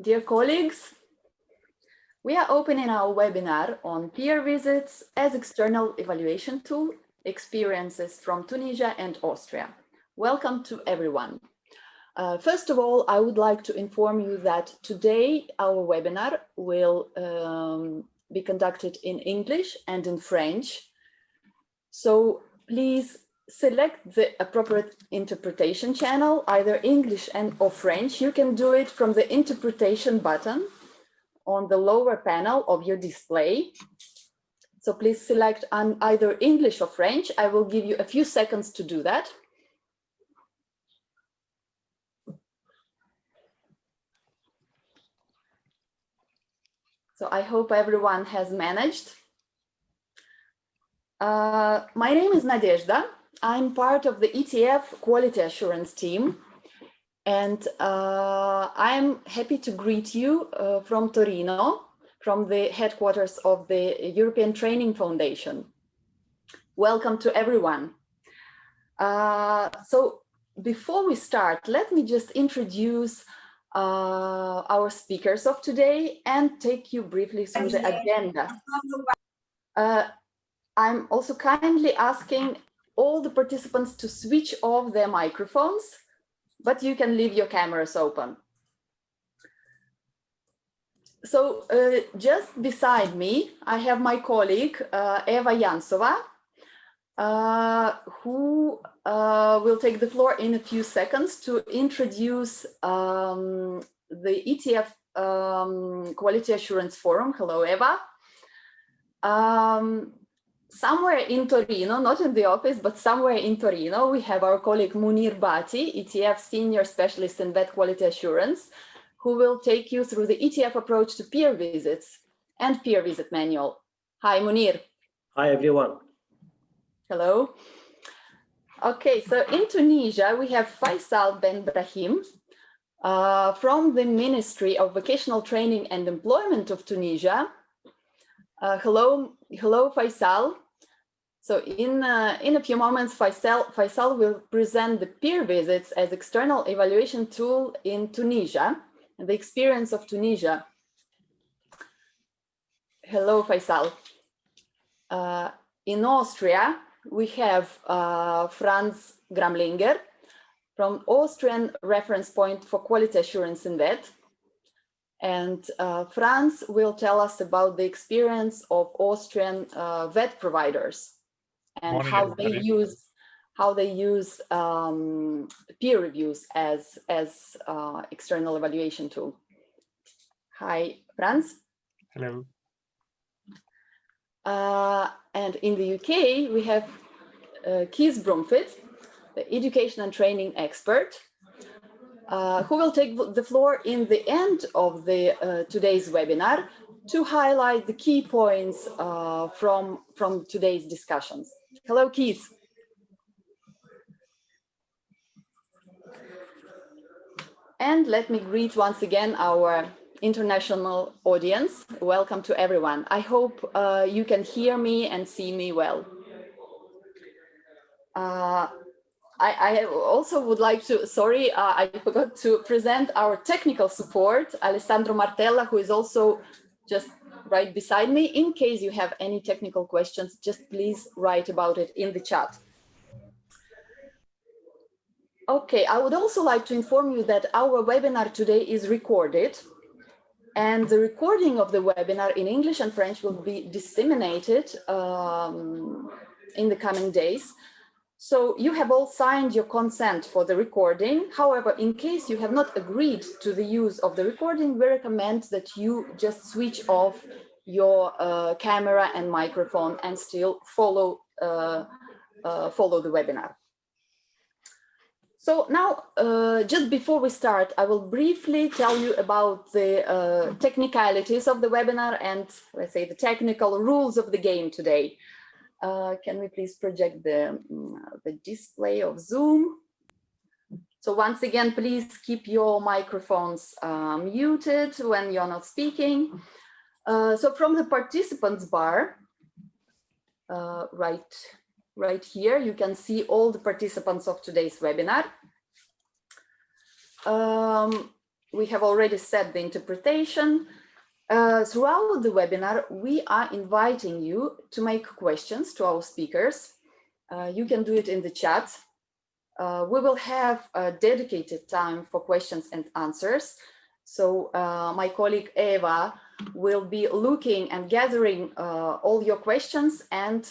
Dear colleagues, we are opening our webinar on peer visits as external evaluation tool, experiences from Tunisia and Austria. Welcome to everyone. First of all, I would like to inform you that today our webinar will be conducted in English and in French. So please select the appropriate interpretation channel, either English or French. You can do it from the interpretation button on the lower panel of your display. So please select either English or French. I will give you a few seconds to do that. So I hope everyone has managed. My name is Nadezhda. I'm part of the ETF quality assurance team, and I'm happy to greet you from Torino, from the headquarters of the European Training Foundation. Welcome to everyone. So before we start, let me just introduce our speakers of today and take you briefly through the agenda. I'm also kindly asking all the participants to switch off their microphones, but you can leave your cameras open. So just beside me, I have my colleague, Eva Yansova, who will take the floor in a few seconds to introduce the ETF Quality Assurance Forum. Hello, Eva. Somewhere in Torino, not in the office, but somewhere in Torino, we have our colleague Munir Bati, ETF Senior Specialist in Vet Quality Assurance, who will take you through the ETF approach to peer visits and peer visit manual. Hi, Munir. Hi, everyone. Hello. Okay, so in Tunisia, we have Faisal Ben Brahim from the Ministry of Vocational Training and Employment of Tunisia. Hello, Faisal. So in a few moments, Faisal will present the peer visits as external evaluation tool in Tunisia and the experience of Tunisia. Hello, Faisal. In Austria, we have Franz Gramlinger from Austrian Reference Point for Quality Assurance in Vet. And Franz will tell us about the experience of Austrian vet providers and how they use peer reviews as external evaluation tool. Hi, Franz. Hello. And in the UK, we have Kees Bromfit, the education and training expert, who will take the floor in the end of the today's webinar to highlight the key points from today's discussions. Hello, Keith. And let me greet once again our international audience. Welcome to everyone. I hope you can hear me and see me well. I also would like to, sorry, I forgot to present our technical support, Alessandro Martella, who is also just right beside me. In case you have any technical questions, just please write about it in the chat. Okay, I would also like to inform you that our webinar today is recorded, and the recording of the webinar in English and French will be disseminated in the coming days. So you have all signed your consent for the recording. However, in case you have not agreed to the use of the recording, we recommend that you just switch off your camera and microphone and still follow the webinar. So now, just before we start, I will briefly tell you about the technicalities of the webinar and, let's say, the technical rules of the game today. Can we please project the display of Zoom? So once again, please keep your microphones muted when you're not speaking. So from the participants bar, right here, you can see all the participants of today's webinar. we have already said the interpretation. Throughout the webinar, we are inviting you to make questions to our speakers. You can do it in the chat. We will have a dedicated time for questions and answers. So my colleague Eva will be looking and gathering all your questions and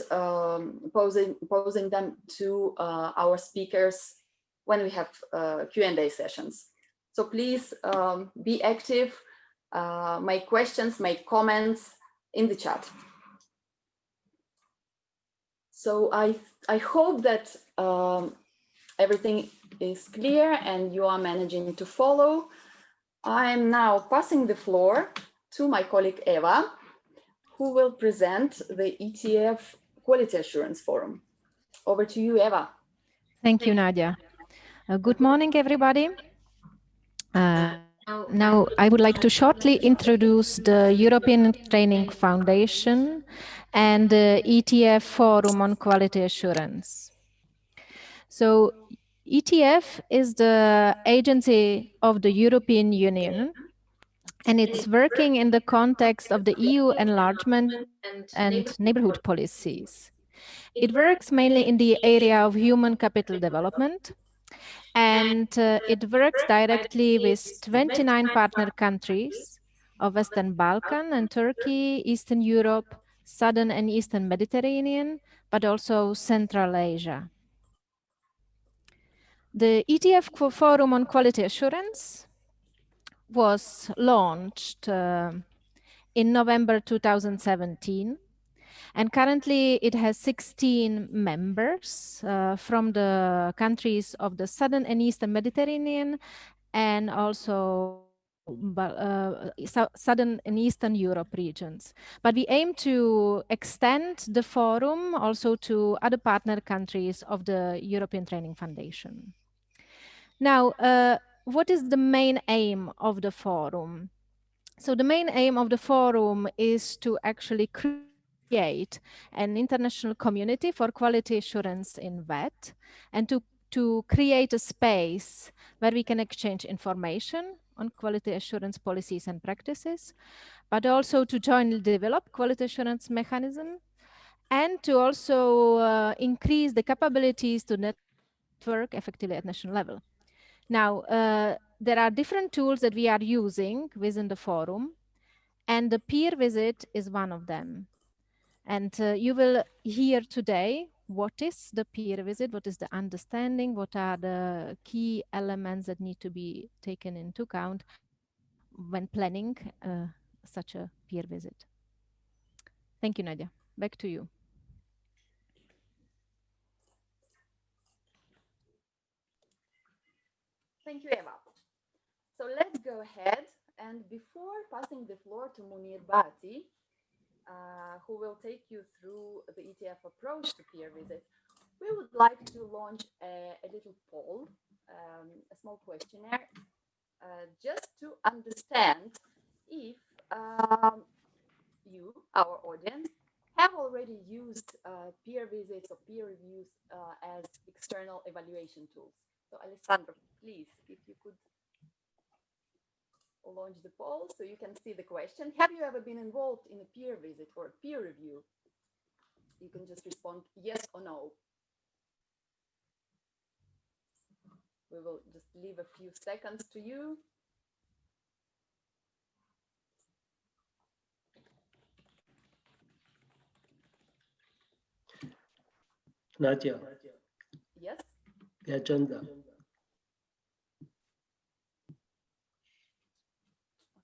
posing them to our speakers when we have Q&A sessions. So please be active, make questions, make comments in the chat. So I hope that everything is clear and you are managing to follow. I am now passing the floor to my colleague Eva, who will present the ETF Quality Assurance Forum. Over to you, Eva. Thank you, Nadia. Good morning, everybody. Now, I would like to shortly introduce the European Training Foundation and the ETF Forum on Quality Assurance. So, ETF is the agency of the European Union, and it's working in the context of the EU enlargement and neighborhood policies. It works mainly in the area of human capital development, and it works directly with 29 partner countries of Western Balkan and Turkey, Eastern Europe, Southern and Eastern Mediterranean, but also Central Asia. The ETF Forum on Quality Assurance was launched in November 2017. And currently it has 16 members from the countries of the Southern and Eastern Mediterranean and also Southern and Eastern Europe regions. But we aim to extend the forum also to other partner countries of the European Training Foundation. Now, what is the main aim of the forum? So the main aim of the forum is to actually create an international community for quality assurance in VET and to create a space where we can exchange information on quality assurance policies and practices, but also to jointly develop quality assurance mechanism and to also increase the capabilities to network effectively at national level. Now, there are different tools that we are using within the forum, and the peer visit is one of them. And you will hear today what is the peer visit, what is the understanding, what are the key elements that need to be taken into account when planning such a peer visit. Thank you, Nadia. Back to you. Thank you, Eva. So let's go ahead. And before passing the floor to Munir Bati, who will take you through the ETF approach to peer visits, we would like to launch a little poll, a small questionnaire, just to understand if you, our audience, have already used peer visits or peer reviews as external evaluation tools. So Alessandro, please, if you could launch the poll so you can see the question. Have you ever been involved in a peer visit or a peer review? You can just respond yes or no. We will just leave a few seconds to you. Nadia. Yes? The agenda.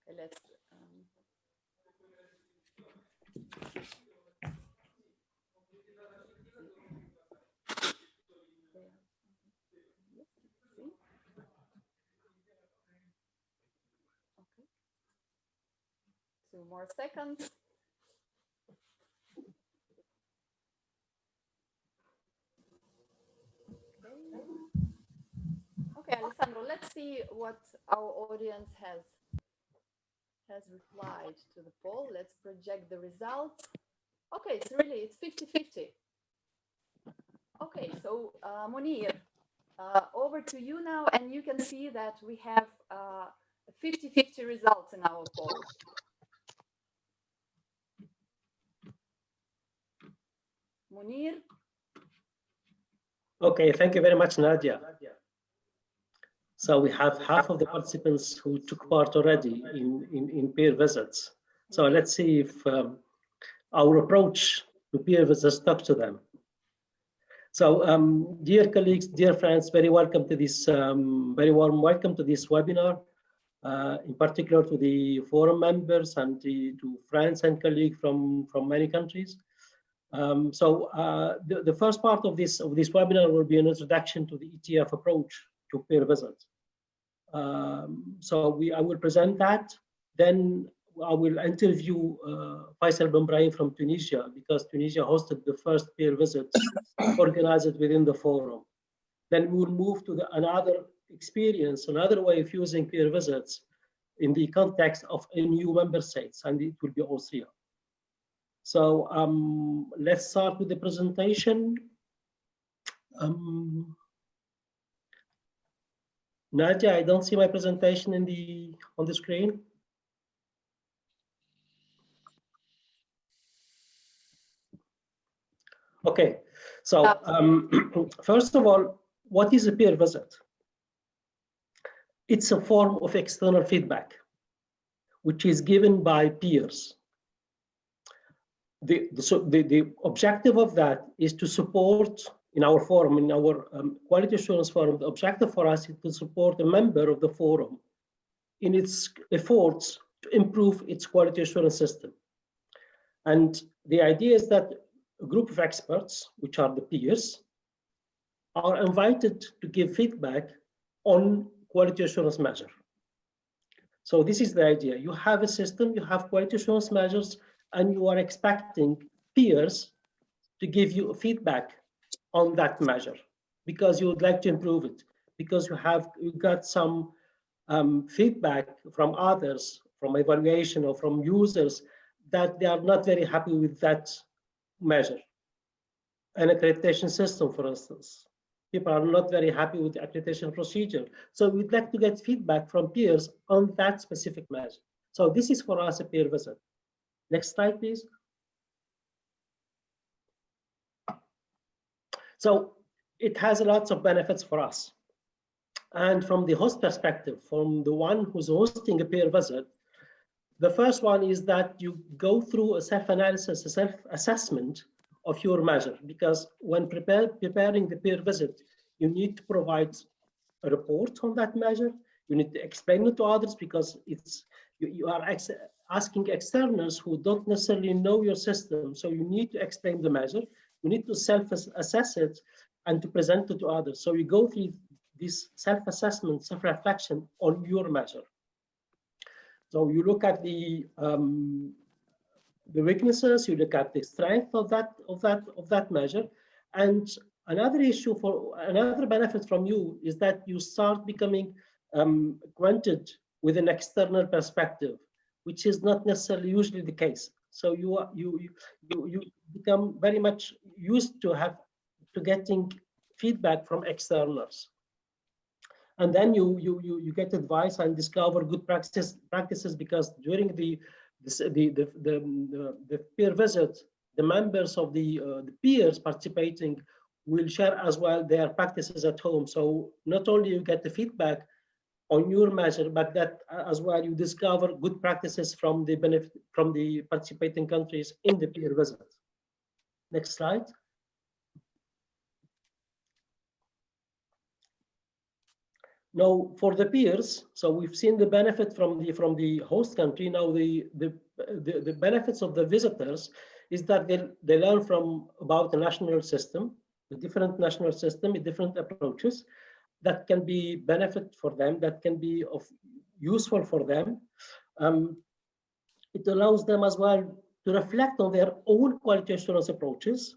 Okay, let's... Okay. 2 more seconds. Okay, Alessandro, let's see what our audience has replied to the poll. Let's project the results. Okay, it's 50-50. Okay, so Munir, over to you now, and you can see that we have 50-50 results in our poll. Munir? Okay, thank you very much, Nadia. So we have half of the participants who took part already in peer visits. So let's see if our approach to peer visits stuck to them. So dear colleagues, dear friends, very welcome to this, very warm welcome to this webinar, in particular to the forum members and to friends and colleagues from many countries. The first part of this webinar will be an introduction to the ETF approach to peer visits. I will present that. Then I will interview Faisal Ben Brahim from Tunisia, because Tunisia hosted the first peer visit organized within the forum. Then we will move to another experience, another way of using peer visits in the context of a new member states, and it will be Austria. So let's start with the presentation. Nadia, I don't see my presentation on the screen. Okay, so first of all, what is a peer visit? It's a form of external feedback, which is given by peers. The objective of that is to support, in our forum, in our quality assurance forum, the objective for us is to support a member of the forum in its efforts to improve its quality assurance system. And the idea is that a group of experts, which are the peers, are invited to give feedback on quality assurance measure. So this is the idea. You have a system, you have quality assurance measures, and you are expecting peers to give you feedback on that measure because you would like to improve it, because you got some feedback from others, from evaluation or from users, that they are not very happy with that measure. An accreditation system, for instance. People are not very happy with the accreditation procedure. So we'd like to get feedback from peers on that specific measure. So this is for us a peer visit. Next slide, please. So it has lots of benefits for us. And from the host perspective, from the one who's hosting a peer visit, the first one is that you go through a self-analysis, a self-assessment of your measure, because when preparing the peer visit, you need to provide a report on that measure. You need to explain it to others, because you are asking externals who don't necessarily know your system. So you need to explain the measure. You need to self-assess it and to present it to others. So you go through this self-assessment, self-reflection on your measure. So you look at the weaknesses, you look at the strength of that measure, and another benefit from you is that you start becoming acquainted with an external perspective, which is not necessarily usually the case. So you become very much used to getting feedback from externals. And then you get advice and discover good practices, because during the peer visit, the members of the peers participating will share as well their practices at home. So not only you get the feedback on your measure, but that as well you discover good practices from the participating countries in the peer visit. Next slide. Now, for the peers, so we've seen the benefit from the host country. Now, the benefits of the visitors is that they learn about the national system, the different national system, with different approaches that can be benefit for them, that can be useful for them. It allows them as well to reflect on their own quality assurance approaches,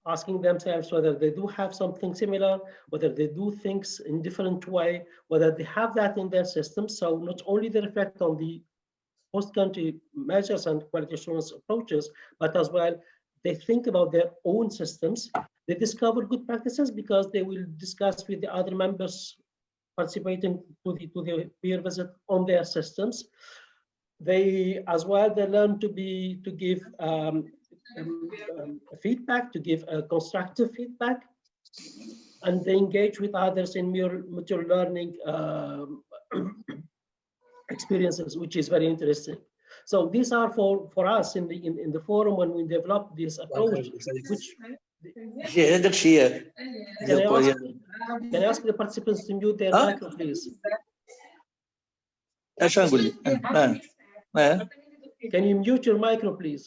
asking themselves whether they do have something similar, whether they do things in different way, whether they have that in their system. So not only they reflect on the host country measures and quality assurance approaches, but as well, they think about their own systems. They discover good practices because they will discuss with the other members participating to the peer visit on their systems. They as well, they learn to give feedback, to give constructive feedback, and they engage with others in mutual learning experiences, which is very interesting. So these are for us in the forum when we develop this approach. Which can I ask the participants to mute their micro, please? Can you mute your micro, please?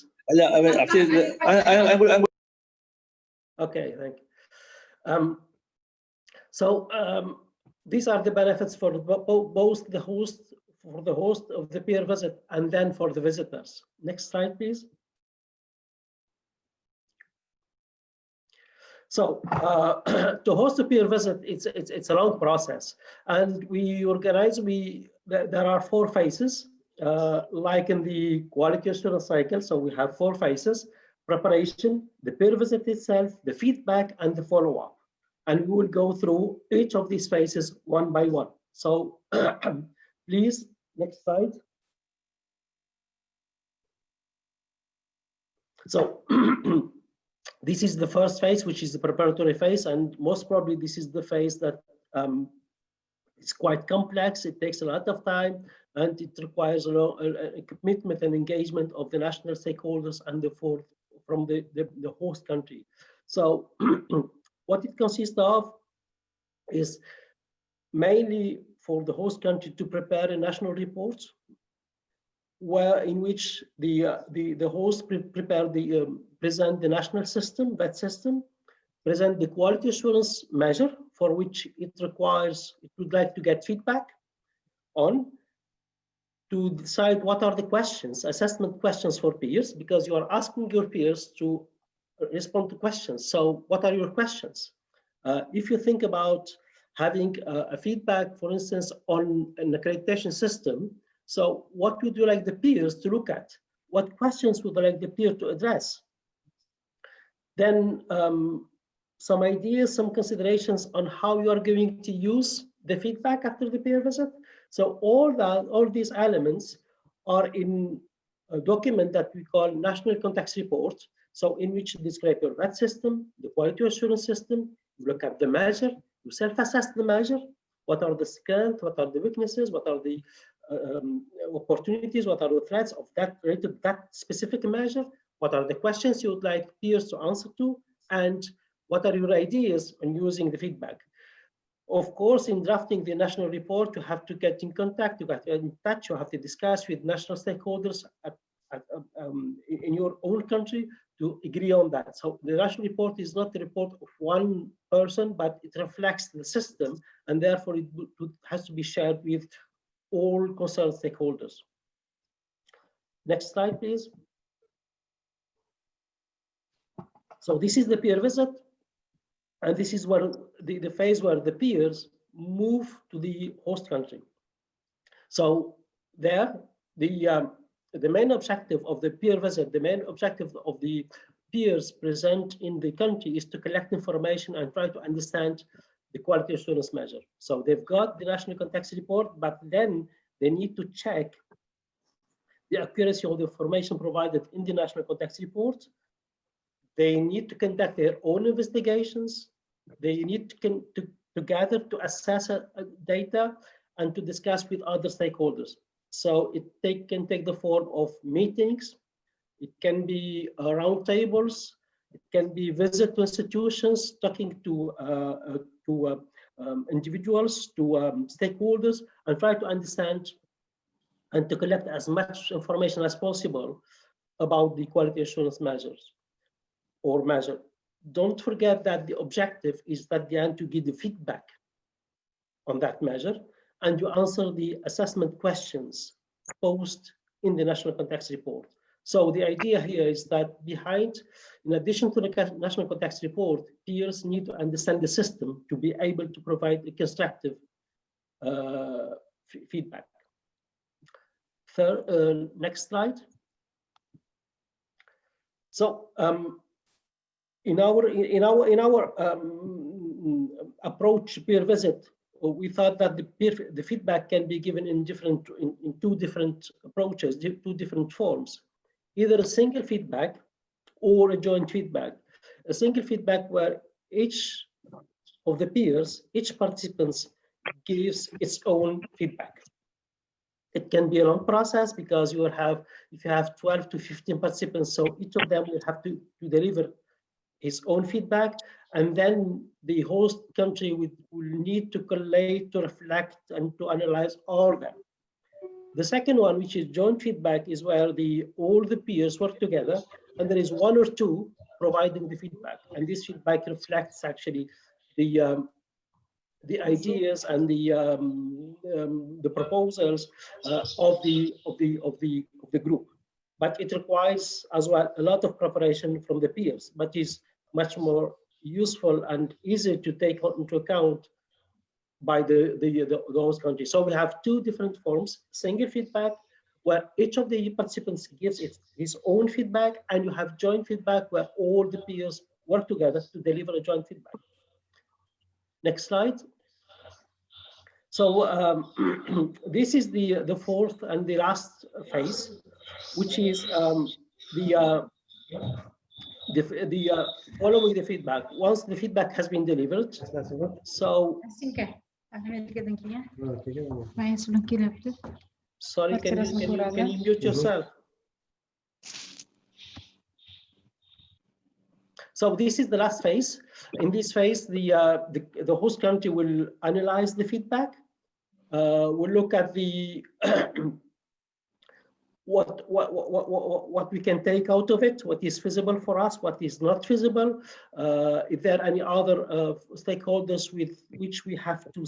Okay, thank you. These are the benefits for both the host of the peer visit and then for the visitors. Next slide, please. So to host a peer visit, it's a long process, and we organize. There are 4 phases, like in the quality assurance cycle. So we have 4 phases: preparation, the peer visit itself, the feedback, and the follow-up. And we will go through each of these phases one by one. So please, next slide. So this is the first phase, which is the preparatory phase, and most probably this is the phase that it's quite complex. It takes a lot of time, and it requires a commitment and engagement of the national stakeholders and from the host country. So what it consists of is mainly for the host country to prepare a national report, in which the host present the national system, that system, present the quality assurance measure for which it would like to get feedback on, to decide what are the questions, assessment questions for peers, because you are asking your peers to respond to questions. So what are your questions? If you think about having a feedback, for instance, on an accreditation system, so what would you like the peers to look at? What questions would you like the peer to address? Then some ideas, some considerations on how you are going to use the feedback after the peer visit. So all these elements are in a document that we call National Context Report. So in which you describe your VET system, the quality assurance system, you look at the measure, you self-assess the measure, what are the strengths, what are the weaknesses, what are the opportunities, what are the threats of that related that specific measure, what are the questions you would like peers to answer to, and what are your ideas on using the feedback. Of course, in drafting the national report, you have to get in contact, you have to get in touch, you have to discuss with national stakeholders in your own country to agree on that. So the national report is not the report of one person, but it reflects the system, and therefore it has to be shared with all concerned stakeholders. Next slide, please. So this is the peer visit, and this is where the phase where the peers move to the host country. So there, the main objective of the peer visit, the main objective of the peers present in the country is to collect information and try to understand the quality assurance measure. So they've got the national context report, but then they need to check the accuracy of the information provided in the national context report. They need to conduct their own investigations. They need to gather, to assess data, and to discuss with other stakeholders. So it can take the form of meetings. It can be roundtables. It can be visit to institutions, talking to individuals, to stakeholders, and try to understand and to collect as much information as possible about the quality assurance measures or measure. Don't forget that the objective is at the end to give the feedback on that measure, and you answer the assessment questions posed in the national context report. So the idea here is that in addition to the national context report, peers need to understand the system to be able to provide a constructive feedback. Third, next slide. So in our approach peer visit, we thought that the feedback can be given in two different approaches, two different forms, either a single feedback or a joint feedback. A single feedback where each of the peers, each participant gives its own feedback. It can be a long process because you will have, if you have 12 to 15 participants, so each of them will have to deliver his own feedback, and then the host country will need to collate, to reflect, and to analyze all of them. The second one, which is joint feedback, is where all the peers work together, and there is one or two providing the feedback, and this feedback reflects actually the ideas and the proposals of the group. But it requires as well a lot of preparation from the peers, but is much more useful and easier to take into account by the host country. So we have two different forms: single feedback, where each of the participants gives his own feedback, and you have joint feedback, where all the peers work together to deliver a joint feedback. Next slide. So this is the fourth and the last phase, which is following the feedback. Once the feedback has been delivered, so sorry, can you mute yourself? So this is the last phase. In this phase, the host country will analyze the feedback. We'll look at the what we can take out of it, what is feasible for us, what is not feasible. If there are any other stakeholders with which we have to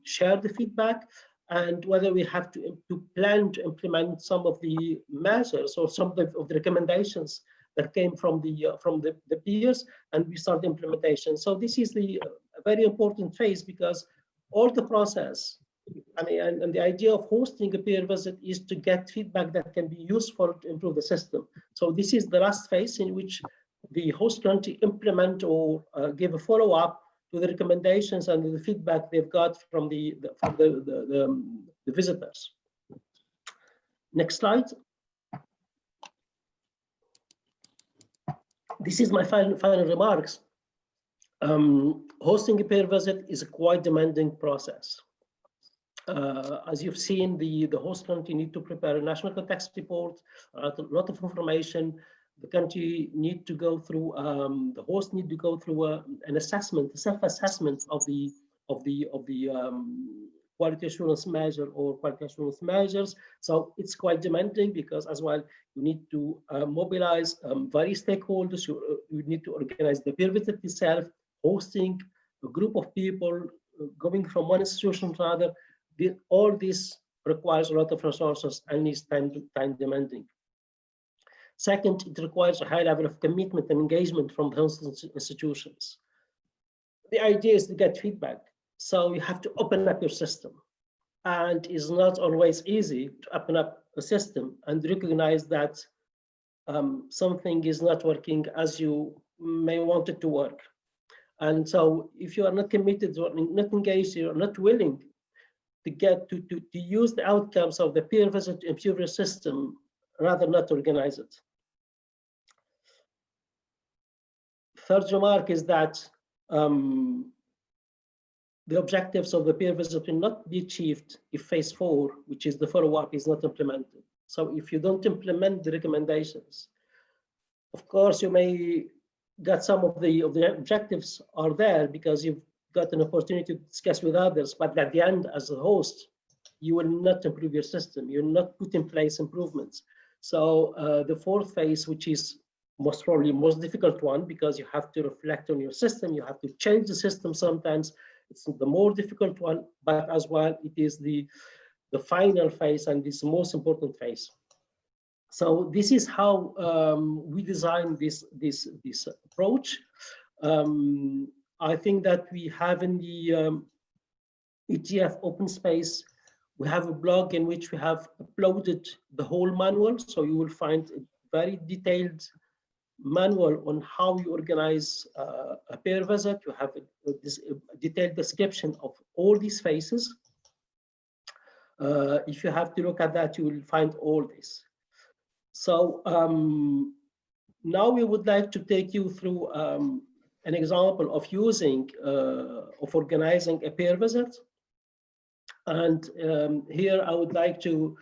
share the feedback, and whether we have to plan to implement some of the measures or some of the recommendations that came from the peers, and we start the implementation. So this is the very important phase, because all the process, I mean, and the idea of hosting a peer visit is to get feedback that can be useful to improve the system. So this is the last phase in which the host country implement or give a follow-up to the recommendations and the feedback they've got from the visitors. Next slide. This is my final remarks. Hosting a peer visit is a quite demanding process. As you've seen, the host country need to prepare a national context report, a lot of information. The country need to go through, the host need to go through an assessment, a self-assessment of the quality assurance measure or quality assurance measures. So it's quite demanding, because as well, you need to mobilize various stakeholders. You need to organize the peer visit itself, hosting a group of people, going from one institution to another. All this requires a lot of resources and is time demanding. Second, it requires a high level of commitment and engagement from the host institutions. The idea is to get feedback. So you have to open up your system. And it's not always easy to open up a system and recognize that something is not working as you may want it to work. And so if you are not committed or not engaged, you're not willing to get to use the outcomes of the peer visit to improve your system, rather not organize it. Third remark is that the objectives of the peer visit will not be achieved if phase 4, which is the follow-up, is not implemented. So if you don't implement the recommendations, of course, you may get some of the objectives are there because you've got an opportunity to discuss with others, but at the end, as a host, you will not improve your system. You will not put in place improvements. So the fourth phase, which is most probably most difficult one, because you have to reflect on your system, you have to change the system sometimes. It's the more difficult one, but as well, it is the final phase, and it's the most important phase. So this is how we designed this approach. I think that we have in the ETF open space, we have a blog in which we have uploaded the whole manual. So you will find a very detailed manual on how you organize a peer visit. You have a detailed description of all these phases. If you have to look at that, you will find all this. So now we would like to take you through an example of using, of organizing a peer visit. And here I would like to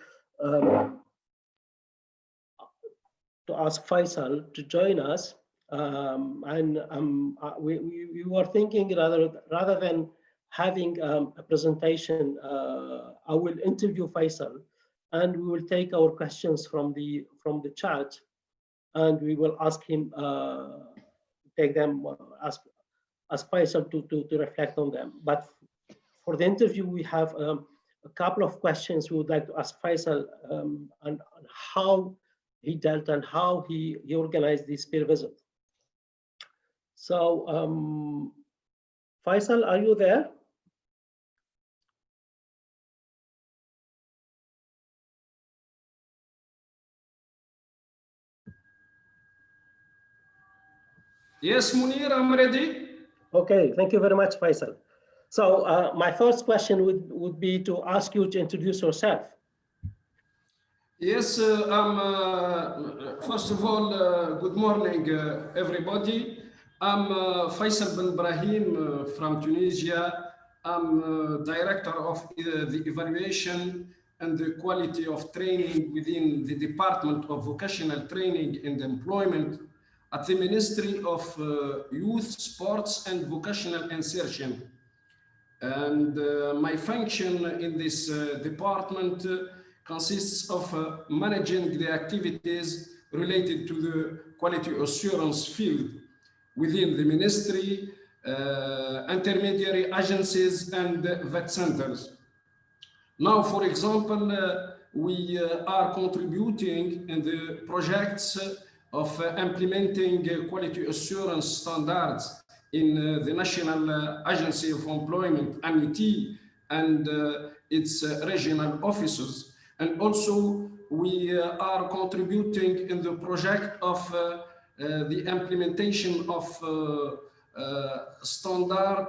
ask Faisal to join us. We were thinking rather than having a presentation, I will interview Faisal, and we will take our questions from the chat, and we will ask him, take them, ask Faisal to reflect on them. But for the interview, we have a couple of questions we would like to ask Faisal on how he dealt and how he organized this peer visit. So, Faisal, are you there? Yes, Munir, I'm ready. Okay, thank you very much, Faisal. So my first question would be to ask you to introduce yourself. Yes, first of all, good morning, everybody. I'm Faisal Ben Brahim from Tunisia. I'm director of the evaluation and the quality of training within the Department of Vocational Training and Employment at the Ministry of Youth, Sports and Vocational Insertion. And my function in this department consists of managing the activities related to the quality assurance field within the ministry, intermediary agencies and vet centers. Now, for example, we are contributing in the projects of implementing quality assurance standards in the National Agency of Employment, NET, and its regional offices. And also, we are contributing in the project of the implementation of standard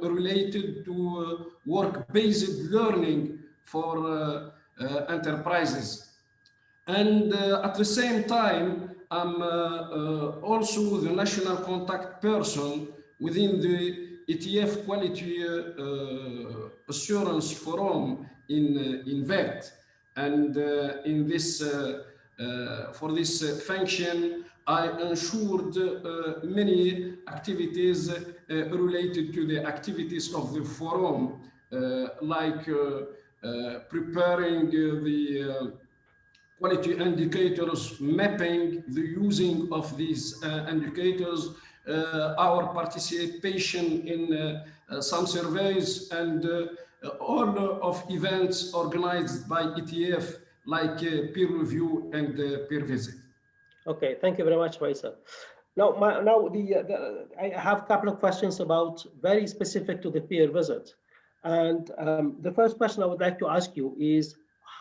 related to work-based learning for enterprises. And at the same time, I'm also the national contact person within the ETF Quality Assurance Forum in VET. And in this, for this function, I ensured many activities related to the activities of the forum, like preparing the quality indicators, mapping the using of these indicators, our participation in some surveys, and all of events organized by ETF, like peer review and peer visit. Okay, thank you very much, Faisal. Now, I have a couple of questions about very specific to the peer visit. And the first question I would like to ask you is,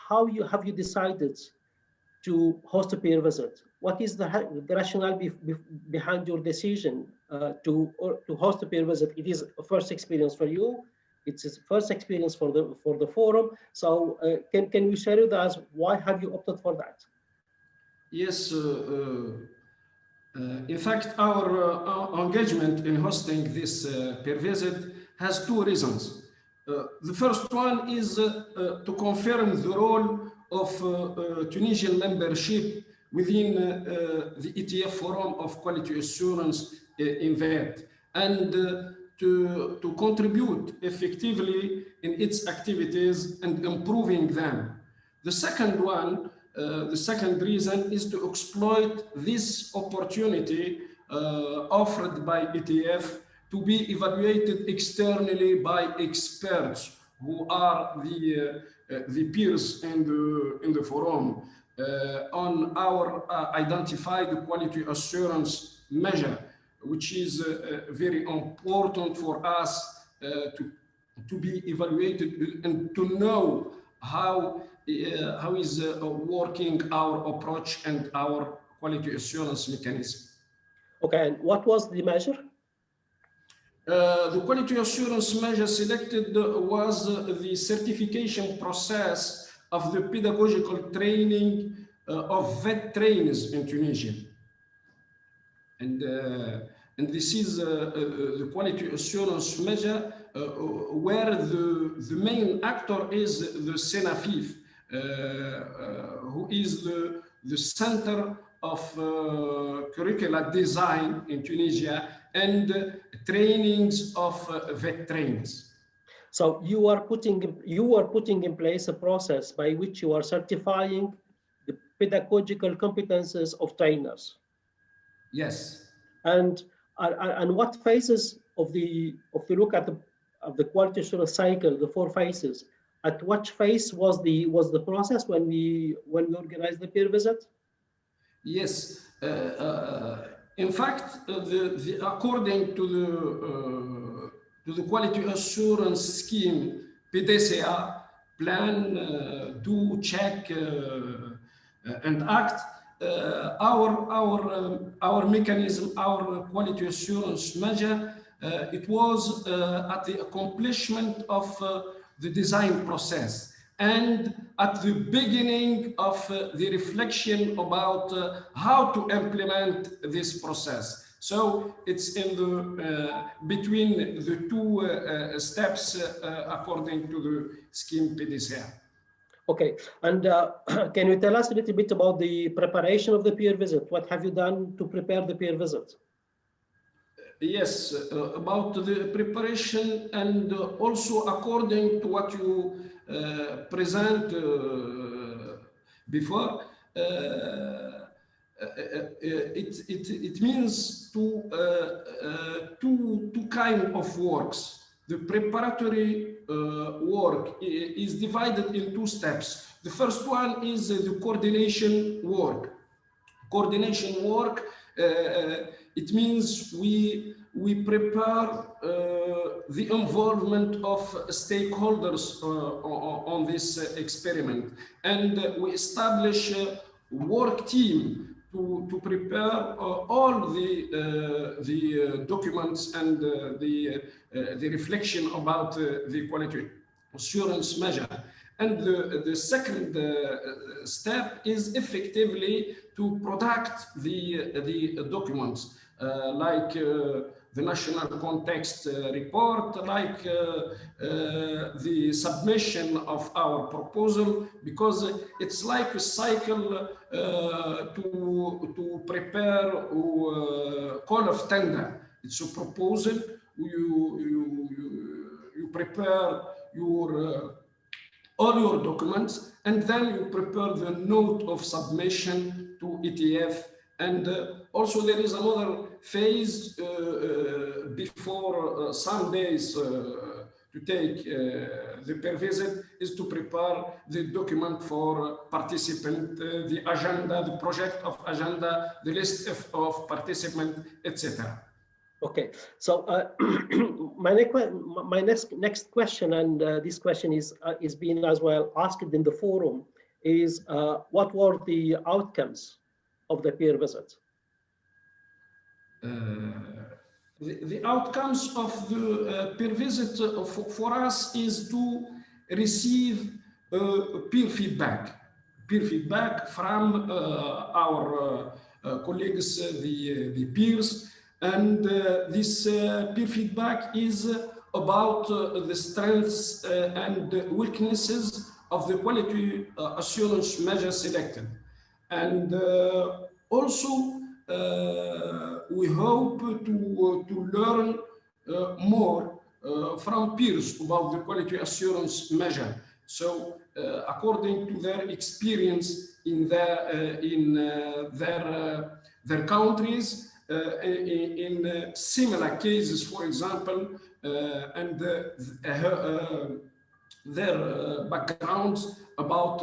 how have you decided to host a peer visit? What is the rationale behind your decision to host a peer visit? It is a first experience for you. It's a first experience for the forum. So can you share with us why have you opted for that? Yes, in fact, our engagement in hosting this peer visit has two reasons. The first one is to confirm the role of Tunisian membership within the ETF Forum of Quality Assurance in VET, and to contribute effectively in its activities and improving them. The second one, the second reason is to exploit this opportunity offered by ETF to be evaluated externally by experts who are the peers in the forum on our identified quality assurance measure, which is very important for us to be evaluated and to know how is working our approach and our quality assurance mechanism. Okay, and what was the measure? The quality assurance measure selected was the certification process of the pedagogical training of vet trainers in Tunisia. And this is the quality assurance measure where the main actor is the Senafif, who is the center of curricula design in Tunisia and trainings of vet trainers. So you are putting in place a process by which you are certifying the pedagogical competences of trainers. Yes. And what phases of the look at the quality assurance cycle, the 4 phases, at which phase was the process when we organized the peer visit? Yes. In fact, according to the quality assurance scheme, PDCA, plan, do, check, and act. Our mechanism, our quality assurance measure, it was at the accomplishment of the design process and at the beginning of the reflection about how to implement this process. So it's in the between the 2 steps according to the scheme PDCA. Okay, and can you tell us a little bit about the preparation of the peer visit? What have you done to prepare the peer visit? Yes, about the preparation and also according to what you present before, it means two kind of works. The preparatory work is divided in 2 steps. The first one is the coordination work. Coordination work, it means we prepare the involvement of stakeholders on this experiment, and we establish a work team to prepare all the documents and the reflection about the quality assurance measure. And the second step is effectively to product the documents, like the national context report, like the submission of our proposal, because it's like a cycle to prepare a call of tender. It's a proposal. You prepare your all your documents, and then you prepare the note of submission to ETF. And also there is another phase before some days to take the peer visit, is to prepare the document for participant, the agenda, the project of agenda, the list of participant, etc. Okay, so my next question, and this question is being as well asked in the forum, is what were the outcomes of the peer visit? The outcomes of the peer visit for us is to receive peer feedback from our colleagues, the peers. And this peer feedback is about the strengths and weaknesses of the quality assurance measure selected. And also we hope to learn more from peers about the quality assurance measure. So according to their experience in their countries, in similar cases, for example, and their backgrounds about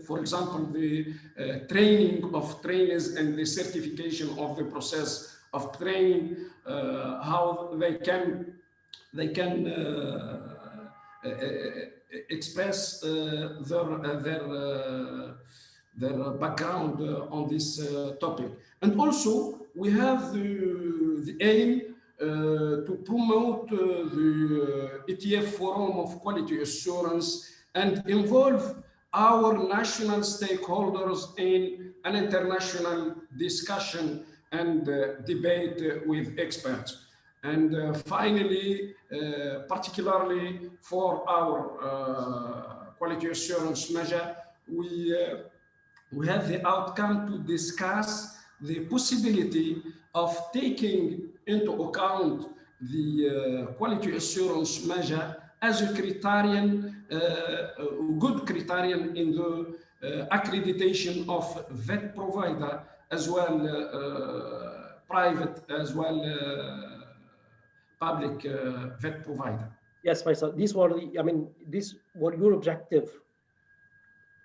for example, the training of trainers and the certification of the process of training, how they can express their background on this topic. And also, we have the aim to promote the ETF Forum of Quality Assurance and involve our national stakeholders in an international discussion and debate with experts. And finally, particularly for our quality assurance measure, we have the outcome to discuss the possibility of taking into account the quality assurance measure as a criterion, a good criterion in the accreditation of vet provider as well private as well public vet provider. Yes, Faisal, these were the, I mean, these were your objective.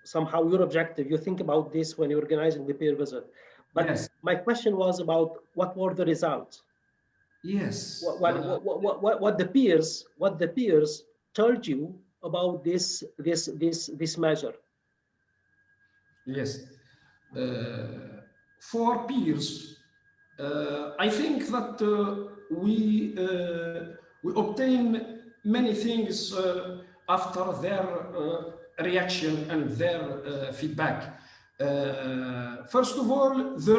Somehow your objective, you think about this when you're organizing the peer visit. But yes. My question was about what were the results? Yes. What the peers told you about this measure? Yes. For peers, I think that we obtain many things after their reaction and their feedback. First of all, the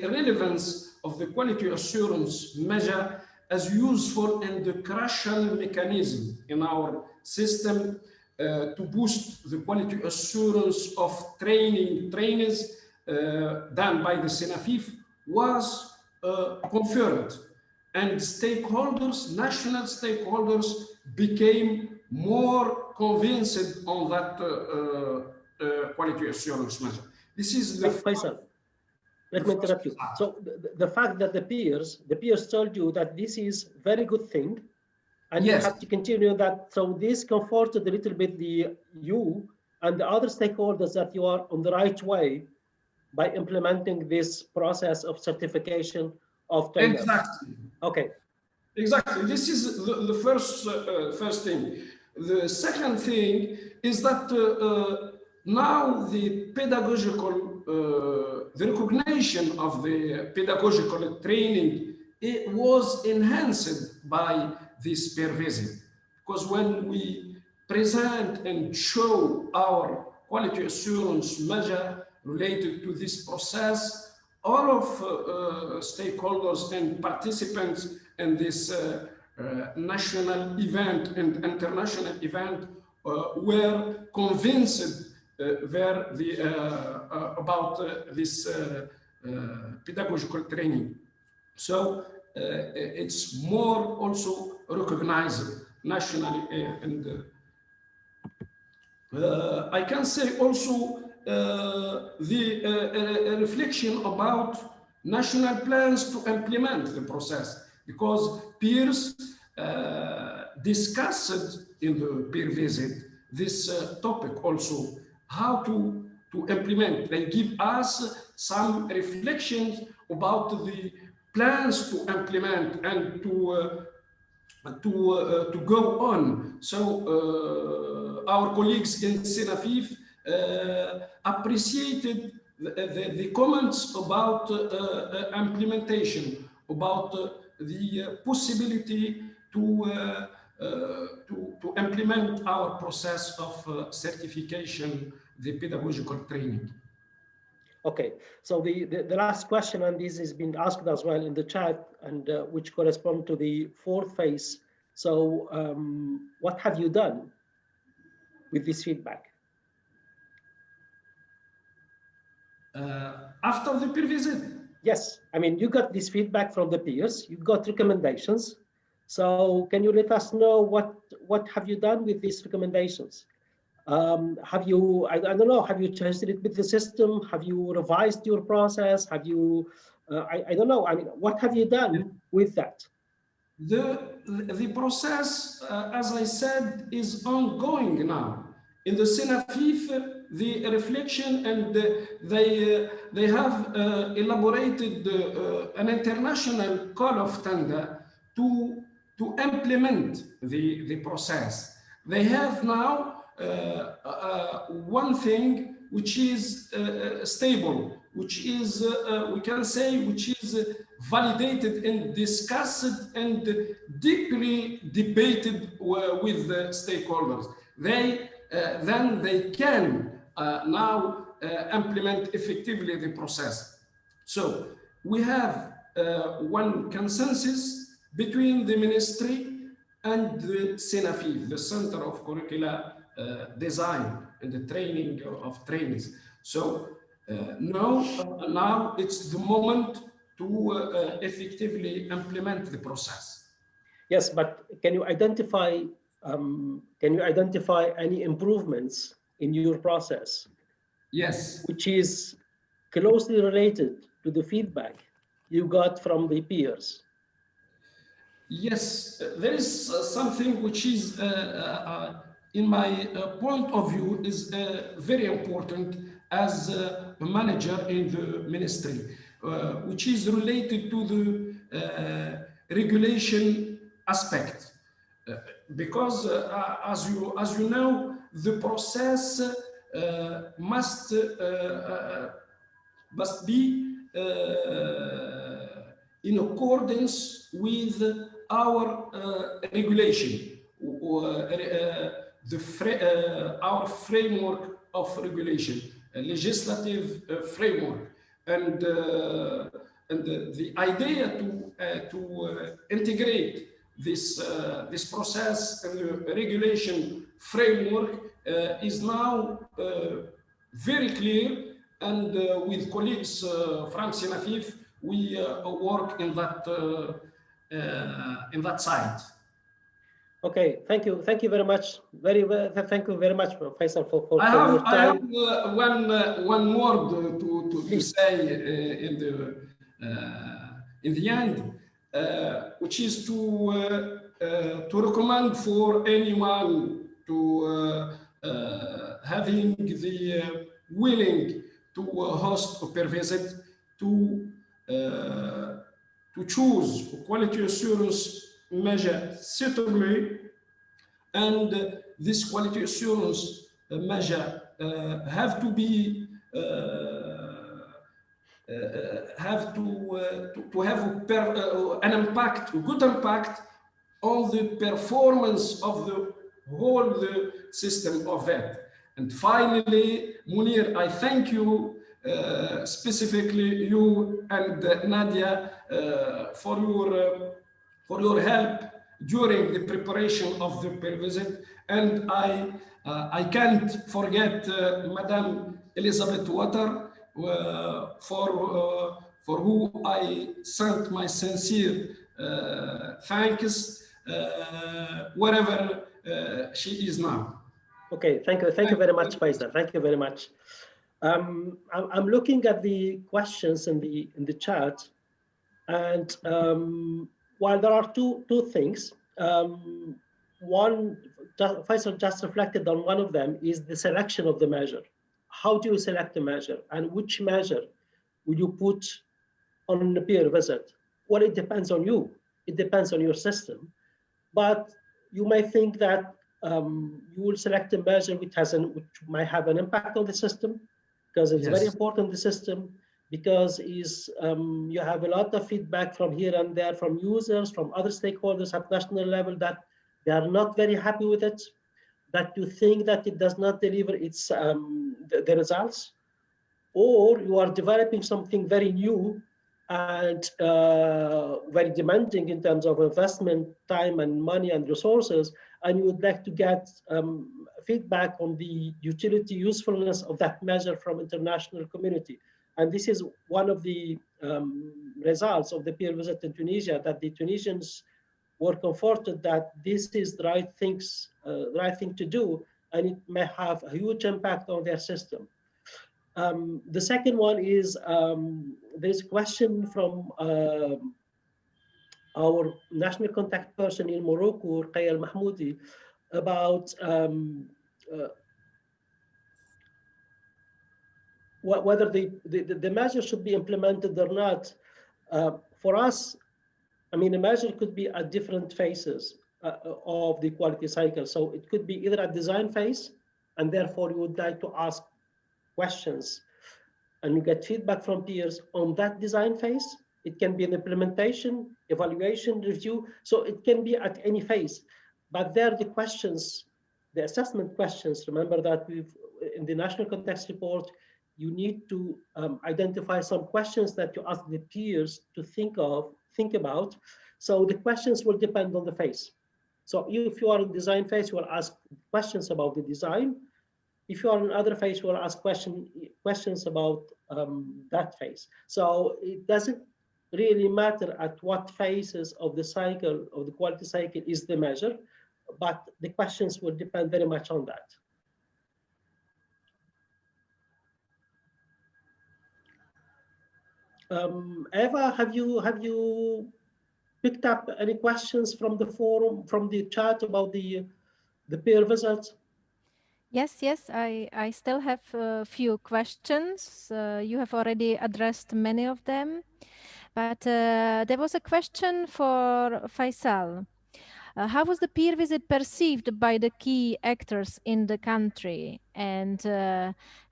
relevance of the quality assurance measure as useful and the crucial mechanism in our system to boost the quality assurance of trainers done by the SENAFIF was confirmed, and stakeholders, national stakeholders, became more convinced on that quality assurance measure. This is the Faisal, let me interrupt you. So the fact that the peers told you that this is very good thing, and yes, you have to continue that. So this comforted a little bit you and the other stakeholders that you are on the right way by implementing this process of certification of trainers. Exactly. Okay. Exactly. This is the first thing. The second thing is that now the pedagogical, the recognition of the pedagogical training, it was enhanced by this peer visit. Because when we present and show our quality assurance measure related to this process, all of stakeholders and participants in this national event and international event were convinced about this pedagogical training. So it's more also recognized nationally and I can say also the reflection about national plans to implement the process, because peers discussed in the peer visit this topic also, how to implement. They give us some reflections about the plans to implement and to go on. So our colleagues in SENAFIF appreciated the comments about implementation, about the possibility to implement our process of certification, the pedagogical training. Okay, so the last question, and this has been asked as well in the chat, and which correspond to the fourth phase. So what have you done with this feedback? After the peer visit? Yes, I mean, you got this feedback from the peers, you got recommendations. So can you let us know what have you done with these recommendations? Have you, I don't know, have you changed it with the system? Have you revised your process? Have you, I don't know, I mean, what have you done with that? The process, as I said, is ongoing now. In the SENAFIF, the reflection and they have elaborated an international call of tender to implement the process. They have now one thing which is stable, which is, we can say, which is validated and discussed and deeply debated with the stakeholders. Then they can now implement effectively the process. So we have one consensus between the ministry and the CENAFIF, the Center of Curricula Design and the Training of Trainees. So now it's the moment to effectively implement the process. Yes, but can you identify any improvements in your process? Yes. Which is closely related to the feedback you got from the peers. Yes, there is something which is, in my point of view, is very important as a manager in the ministry, which is related to the regulation aspect. Because as you know, the process must be in accordance with our regulation, our framework of regulation, legislative framework, and the idea to integrate this process and the regulation framework is now very clear. And with colleagues from CENAFIF, we work in that side. Okay, thank you very much. Thank you very much, Faisal, for I your time. have one word to say in the end, which is to recommend for anyone to having the willing to host a peer visit to choose a quality assurance measure suitably, and this quality assurance measure have to be have to have an impact, a good impact on the performance of the whole system of that. And finally, Munir, I thank you, specifically you and Nadia, for your help during the preparation of the peer visit. And I can't forget Madame Elizabeth Water, for who I sent my sincere thanks, wherever she is now. Okay, thank you very much, Faisal. Thank you very much. I'm looking at the questions in the chat, and while there are two things, one, Faisal just reflected on one of them, is the selection of the measure. How do you select a measure, and which measure will you put on the peer visit? Well, it depends on you. It depends on your system, but you may think that you will select a measure which might have an impact on the system, because it's very important, the system, because you have a lot of feedback from here and there, from users, from other stakeholders at national level, that they are not very happy with it, that you think that it does not deliver the results, or you are developing something very new and very demanding in terms of investment, time and money and resources, and you would like to get feedback on the utility, usefulness of that measure from international community. And this is one of the results of the peer visit in Tunisia, that the Tunisians were comforted that this is the right thing to do, and it may have a huge impact on their system. The second one is, there's a question from our national contact person in Morocco, Ruqayya Al-Mahmoudi, about whether the measure should be implemented or not. For us, I mean, a measure could be at different phases of the quality cycle. So it could be either a design phase, and therefore you would like to ask questions and you get feedback from peers on that design phase. It can be an implementation, evaluation, review. So it can be at any phase. But there the questions, the assessment questions, remember that in the national context report, you need to identify some questions that you ask the peers to think about. So the questions will depend on the phase. So if you are in design phase, you will ask questions about the design. If you are in other phase, you will ask questions about that phase. So it doesn't really matter at what phases of the cycle, of the quality cycle is the measure, but the questions will depend very much on that. Eva, have you picked up any questions from the forum, from the chat about the peer visits? Yes, I still have a few questions. You have already addressed many of them, but there was a question for Faisal. How was the peer visit perceived by the key actors in the country, and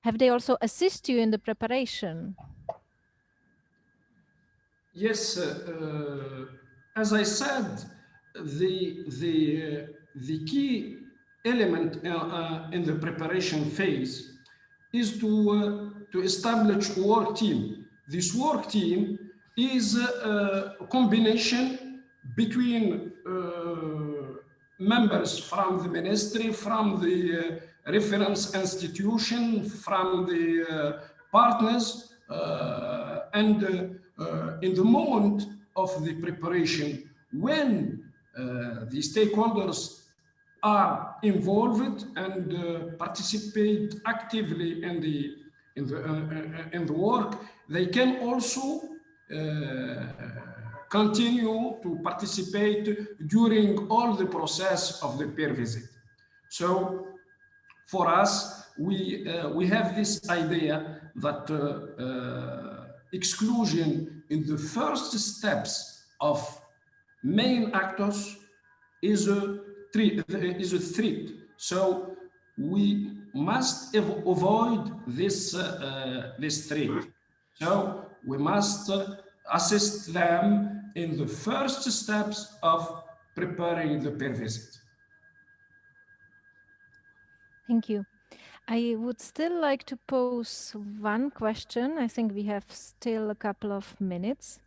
have they also assist you in the preparation? Yes, as I said, the key element in the preparation phase is to establish a work team. This work team is a combination between members from the ministry, from the reference institution, from the partners, and in the moment of the preparation, when the stakeholders are involved and participate actively in the work, they can also continue to participate during all the process of the peer visit. So for us, we have this idea that exclusion in the first steps of main actors is a threat. So we must avoid this threat. So we must assist them in the first steps of preparing the peer visit. Thank you. I would still like to pose one question. I think we have still a couple of minutes.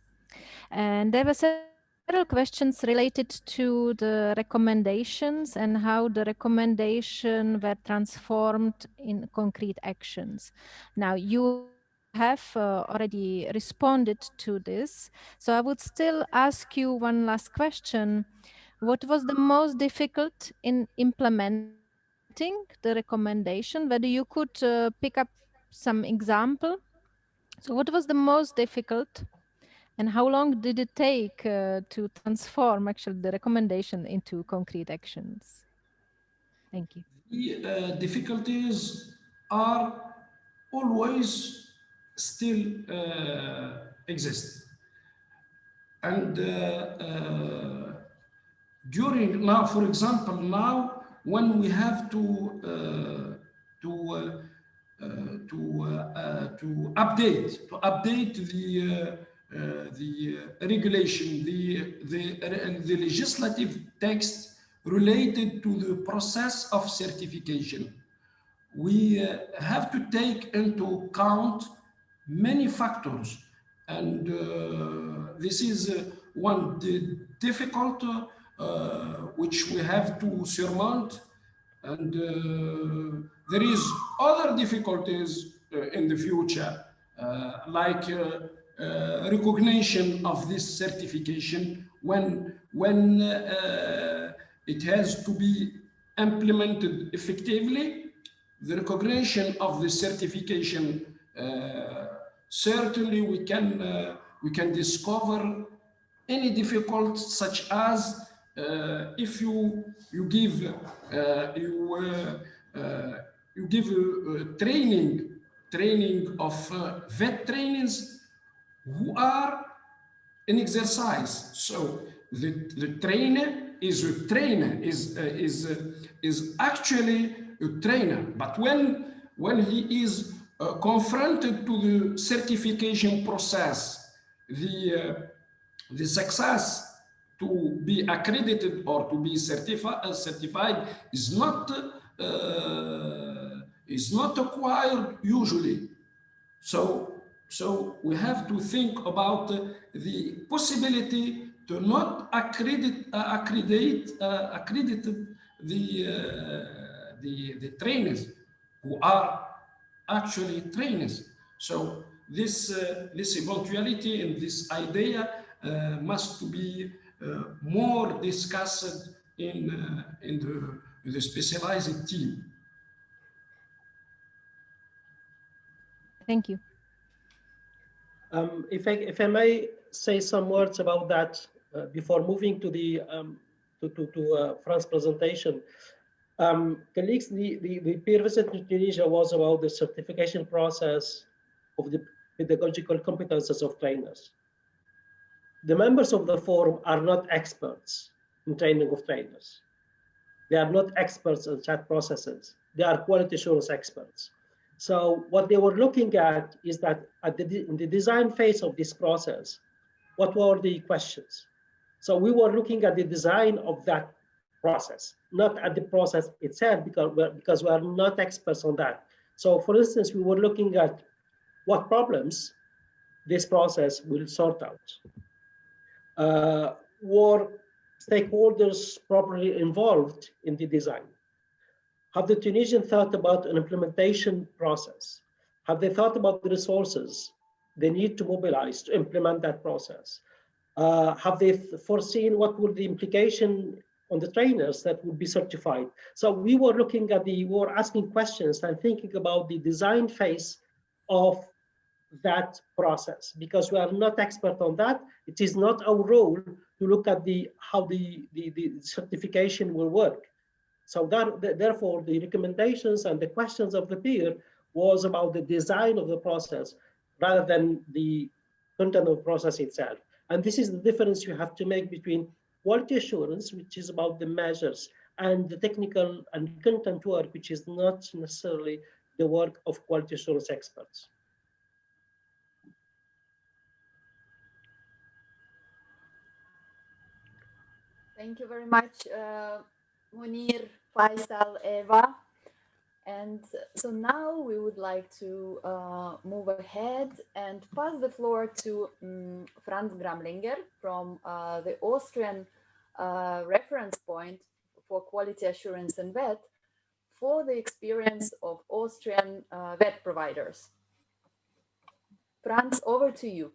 And there were several questions related to the recommendations and how the recommendation were transformed in concrete actions. Now, you have already responded to this. So I would still ask you one last question. What was the most difficult in implementing the recommendation? Whether you could pick up some example. So what was the most difficult, and how long did it take to transform actually the recommendation into concrete actions? Thank you. The difficulties are always still exist. And during now, for example, now when we have to update the regulation, the legislative text related to the process of certification. We have to take into account many factors, and this is one difficult which we have to surmount, and there is other difficulties in the future, like recognition of this certification when it has to be implemented effectively. The recognition of the certification, certainly we can discover any difficult, such as if you give training of vet trainers who are in exercise. So the trainer is a trainer, is actually a trainer. But when he is confronted to the certification process, the success to be accredited or to be certified is not acquired usually. So we have to think about the possibility to not accredit the trainers who are actually trainers. So this eventuality and this idea must be more discussed in the specialized team. Thank you. If I may say some words about that before moving to the Fran's presentation. Colleagues, the peer visit to Tunisia was about the certification process of the pedagogical competences of trainers. The members of the forum are not experts in training of trainers. They are not experts in chat processes. They are quality assurance experts. So what they were looking at is that in the design phase of this process, what were the questions? So we were looking at the design of that process, not at the process itself, because we are not experts on that. So for instance, we were looking at what problems this process will sort out. Were stakeholders properly involved in the design? Have the Tunisians thought about an implementation process? Have they thought about the resources they need to mobilize to implement that process? Have they foreseen what would the implication on the trainers that would be certified? So we were looking at we were asking questions and thinking about the design phase of that process, because we are not expert on that. It is not our role to look at how the certification will work. So therefore, the recommendations and the questions of the peer was about the design of the process rather than the content of the process itself. And this is the difference you have to make between quality assurance, which is about the measures, and the technical and content work, which is not necessarily the work of quality assurance experts. Thank you very much, Munir, Faisal, Eva. And so now we would like to move ahead and pass the floor to Franz Gramlinger from the Austrian reference point for quality assurance and VET for the experience of Austrian VET providers. Franz, over to you.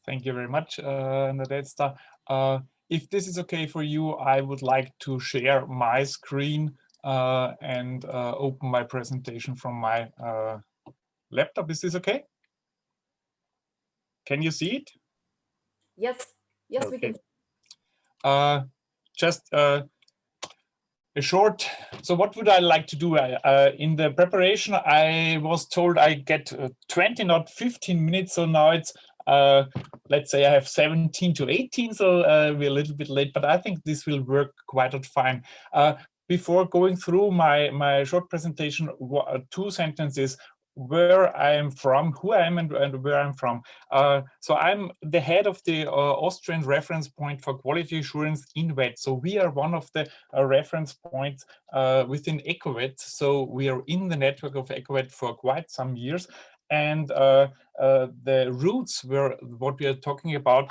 Thank you very much, Nadezhda. If this is okay for you, I would like to share my screen and open my presentation from my laptop. Is this okay? Can you see it? Yes, yes, okay. We can. Just a short, so what would I like to do? In the preparation, I was told I get 20, not 15 minutes, so now it's let's say I have 17 to 18, so we're a little bit late, but I think this will work quite fine. Before going through my short presentation, 2 sentences: where I am from, who I am, and where I'm from. So I'm the head of the Austrian reference point for quality assurance in VET. So we are one of the reference points within EcoVET. So we are in the network of EcoVET for quite some years. And the roots where what we are talking about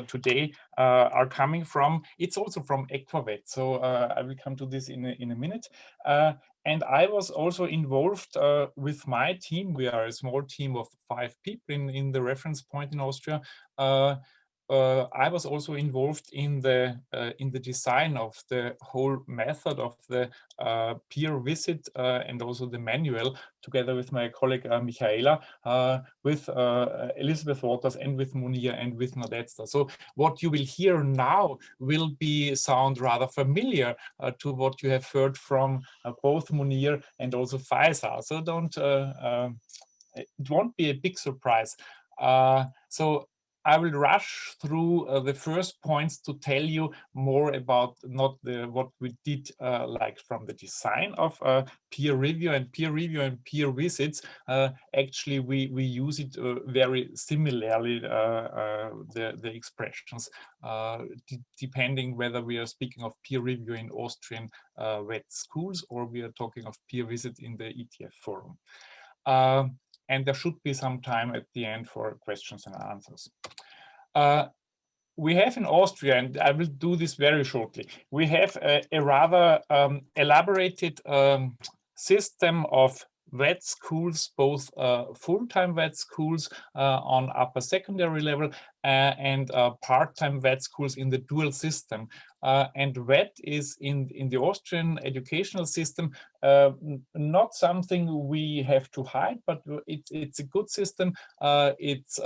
today are coming from, it's also from EcoVET. So I will come to this in a minute. And I was also involved with my team. We are a small team of 5 people in the reference point in Austria. I was also involved in the design of the whole method of the peer visit and also the manual, together with my colleague Michaela, with Elizabeth Waters, and with Munir and with Nadezhda. So what you will hear now will sound rather familiar to what you have heard from both Munir and also Faisal. So don't it won't be a big surprise. So I will rush through the first points to tell you more about what we did like from the design of peer review and peer visits. Actually, we use it very similarly, the expressions, depending whether we are speaking of peer review in Austrian vet schools or we are talking of peer visit in the ETF Forum. And there should be some time at the end for questions and answers. We have in Austria, and I will do this very shortly, we have a rather elaborated system of vet schools, both full-time vet schools on upper secondary level and part-time vet schools in the dual system. And vet is in the Austrian educational system not something we have to hide, but it's a good system. It's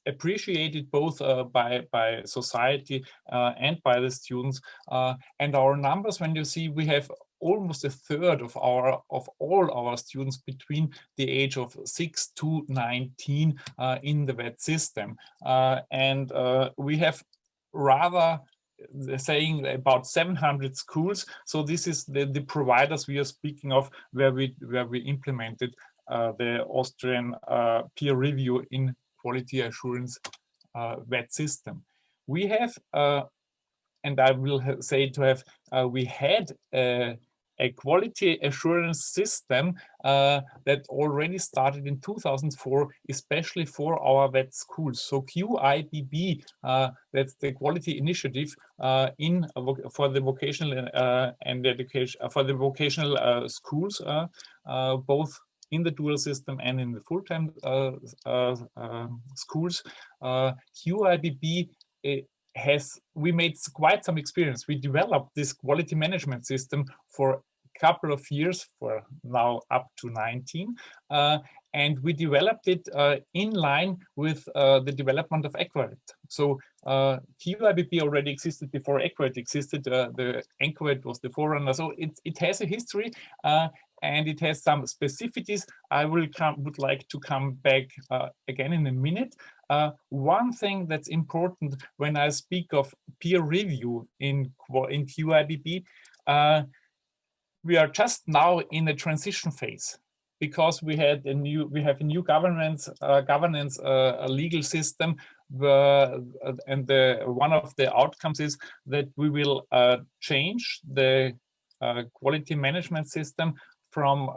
appreciated both by society and by the students. And our numbers, when you see, we have almost a third of all our students between the age of 6 to 19 in the vet system, and we have rather saying about 700 schools. So this is the providers we are speaking of, where we implemented the Austrian peer review in quality assurance vet system. We have and I will say to have, we had a quality assurance system that already started in 2004, especially for our vet schools. So QIBB, that's the quality initiative for the vocational and education for the vocational schools, both in the dual system and in the full-time schools. QIBB we made quite some experience. We developed this quality management system for a couple of years, for now up to 19, and we developed it in line with the development of EQUAVET. So QIBB already existed before EQUAVET existed. The EQUAVET was the forerunner, so it has a history. And it has some specificities. I would like to come back again in a minute. One thing that's important when I speak of peer review in QIBB, we are just now in a transition phase, because we have a new governance a legal system, and one of the outcomes is that we will change the quality management system from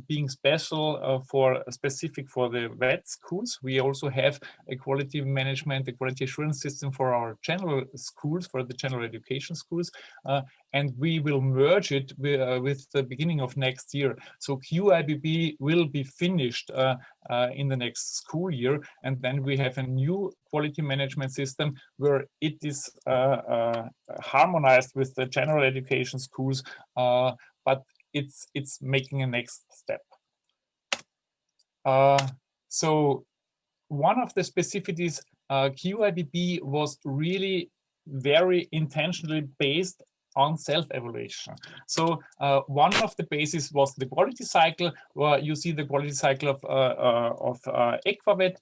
being specific for the vet schools. We also have a quality management, a quality assurance system for our general schools, for the general education schools, and we will merge it with the beginning of next year. So QIBB will be finished in the next school year, and then we have a new quality management system where it is harmonized with the general education schools, but it's making a next step. So one of the specificities, QIBB was really very intentionally based on self-evaluation. So one of the bases was the quality cycle, where you see the quality cycle of EQUAVET.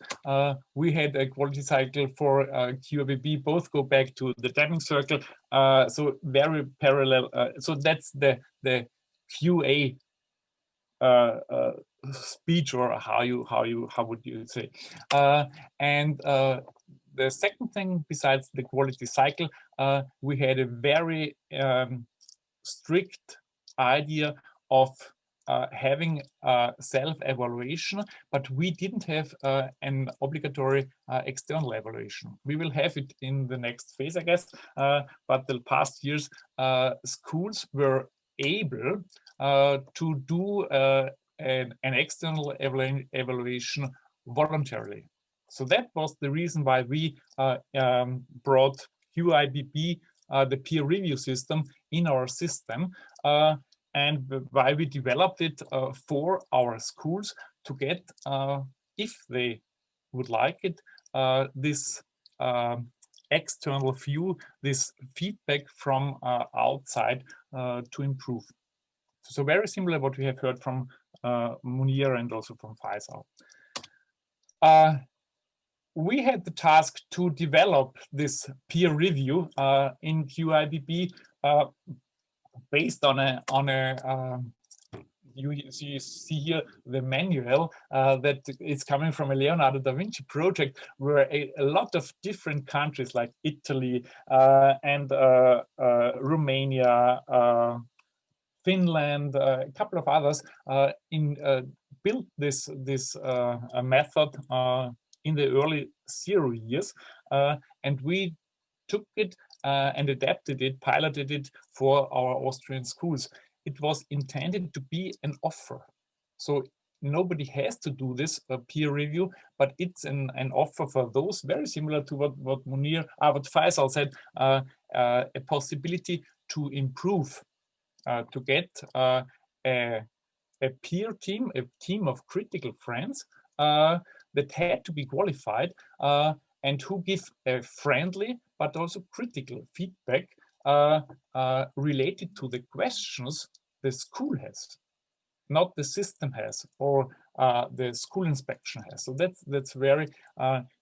We had a quality cycle for QIBB, both go back to the Deming circle, so very parallel. So that's the QA speech, or how would you say? And the second thing, besides the quality cycle, we had a very strict idea of having self-evaluation, but we didn't have an obligatory external evaluation. We will have it in the next phase, I guess, but the past years, schools were able to do an external evaluation voluntarily. So that was the reason why we brought QIBB, the peer review system, in our system, and why we developed it for our schools to get, if they would like it, this external view, this feedback from outside to improve. So very similar what we have heard from Munir and also from Faisal. we had the task to develop this peer review in QIBB based on a you see here the manual that is coming from a Leonardo da Vinci project, where a lot of different countries like Italy and Romania, Finland, a couple of others built this method in the early 0 years, and we took it and adapted it, piloted it for our Austrian schools. It was intended to be an offer. So nobody has to do this peer review, but it's an offer for those, very similar to what Munir, what Faisal said, a possibility to improve, to get a peer team, a team of critical friends that had to be qualified and who give a friendly but also critical feedback related to the questions the school has, not the system has or the school inspection has. So that's very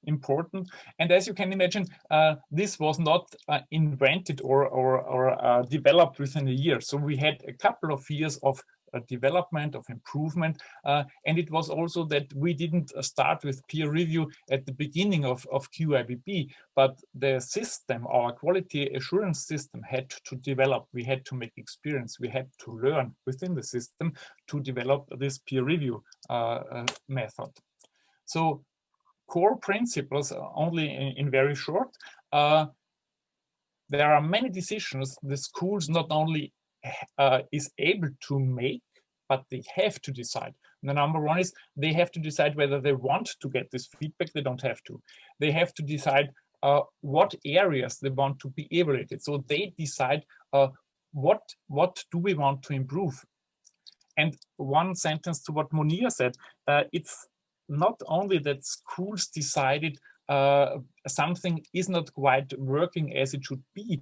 important. And as you can imagine, this was not invented or developed within a year. So we had a couple of years of development, of improvement, and it was also that we didn't start with peer review at the beginning of QIBB, but the system, our quality assurance system, had to develop. We had to make experience. We had to learn within the system to develop this peer review method. So core principles, only in very short, there are many decisions the schools not only is able to make, but they have to decide. The number one is they have to decide whether they want to get this feedback. They don't have to. They have to decide what areas they want to be evaluated. So they decide what do we want to improve. And one sentence to what Munir said, it's not only that schools decided something is not quite working as it should be,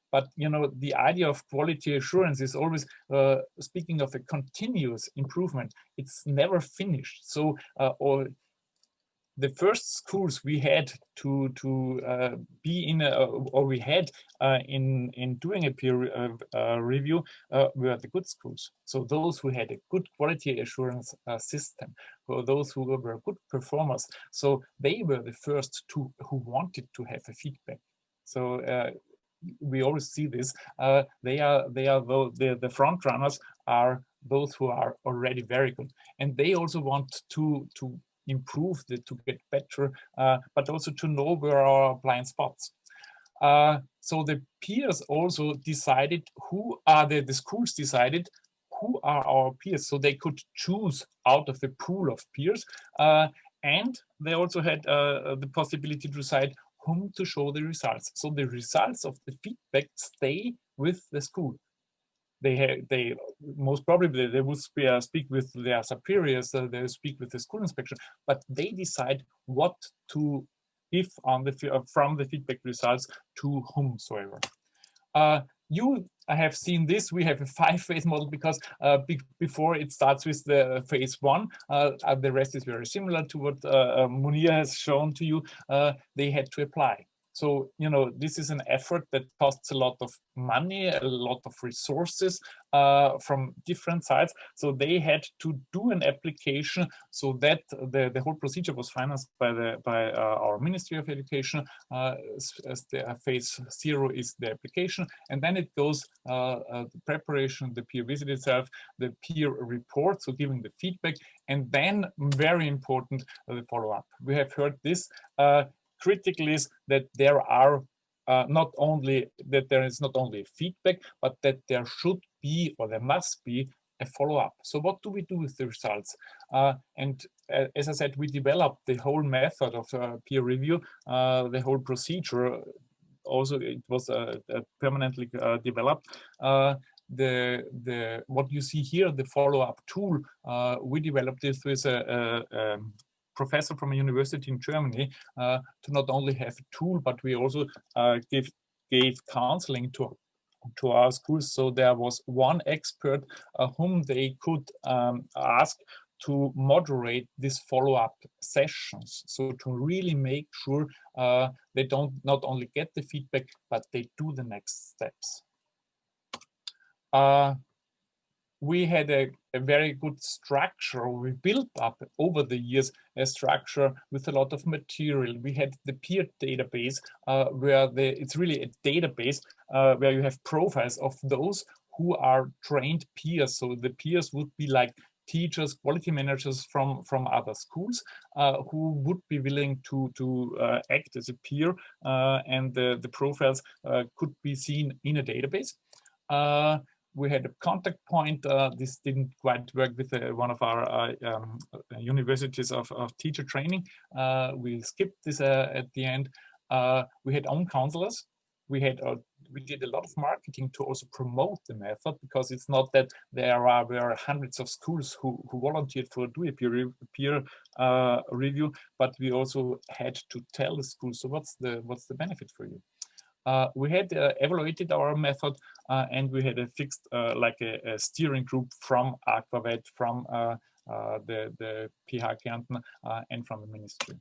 but the idea of quality assurance is always speaking of a continuous improvement. It's never finished. So the first schools we had to be in, or we had in doing a peer review were the good schools. So those who had a good quality assurance system, or those who were good performers. So they were the first who wanted to have a feedback. So we always see this. They are the front runners are those who are already very good, and they also want to improve, to get better, but also to know where our blind spots. So the peers also decided who are the schools decided who are our peers, so they could choose out of the pool of peers, and they also had the possibility to decide whom to show the results. So the results of the feedback stay with the school. They most probably they would speak with their superiors, they speak with the school inspection, but they decide what to give on from the feedback results to whomsoever. You have seen this. We have a 5-phase model because before it starts with the phase 1, the rest is very similar to what Munir has shown to you. They had to apply. So, this is an effort that costs a lot of money, a lot of resources from different sides. So they had to do an application so that the whole procedure was financed by our Ministry of Education. Phase 0 is the application, and then it goes the preparation, the peer visit itself, the peer report, so giving the feedback, and then very important, the follow-up. We have heard this. Critical is that there are not only feedback, but that there should be, or there must be, a follow-up. So what do we do with the results? And as I said, we developed the whole method of peer review, the whole procedure. Also, it was permanently developed. What you see here, the follow-up tool, we developed this with a professor from a university in Germany to not only have a tool, but we also gave counseling to our schools. So there was one expert whom they could ask to moderate these follow-up sessions. So to really make sure they don't not only get the feedback, but they do the next steps. We had a very good structure. We built up over the years a structure with a lot of material. We had the peer database where it's really a database where you have profiles of those who are trained peers. So the peers would be like teachers, quality managers from other schools who would be willing to act as a peer, and the profiles could be seen in a database. We had a contact point. This didn't quite work with one of our universities of teacher training. We skipped this at the end. We had own counselors. We did a lot of marketing to also promote the method, because it's not that there were hundreds of schools who volunteered for do a peer review, but we also had to tell the schools, so what's the benefit for you? We had evaluated our method, and we had a fixed like a steering group from Aquavet, from the PH Kärnten, and from the ministry.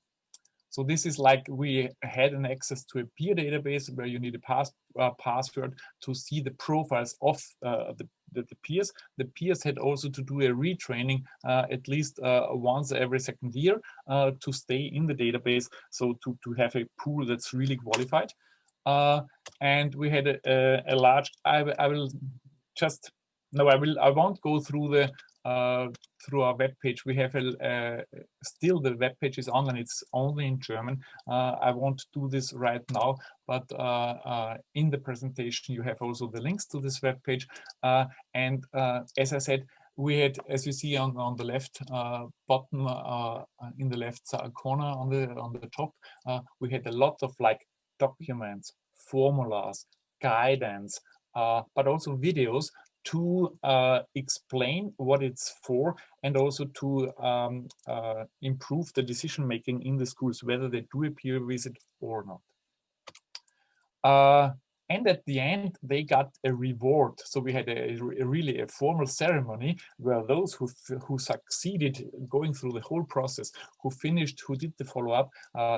So this is like we had an access to a peer database where you need a password to see the profiles of the peers. The peers had also to do a retraining at least once every second year to stay in the database, so to have a pool that's really qualified. And we had a large. I won't go through the through our web page. We have still the web page is online. It's only in German. I won't do this right now, but in the presentation you have also the links to this web page. And as I said, we had, as you see on the left bottom, in the left corner on the top, we had a lot of like documents, formulas, guidance, but also videos to explain what it's for, and also to improve the decision making in the schools, whether they do a peer visit or not. And at the end, they got a reward. So we had really a formal ceremony where those who succeeded going through the whole process, who finished, who did the follow-up,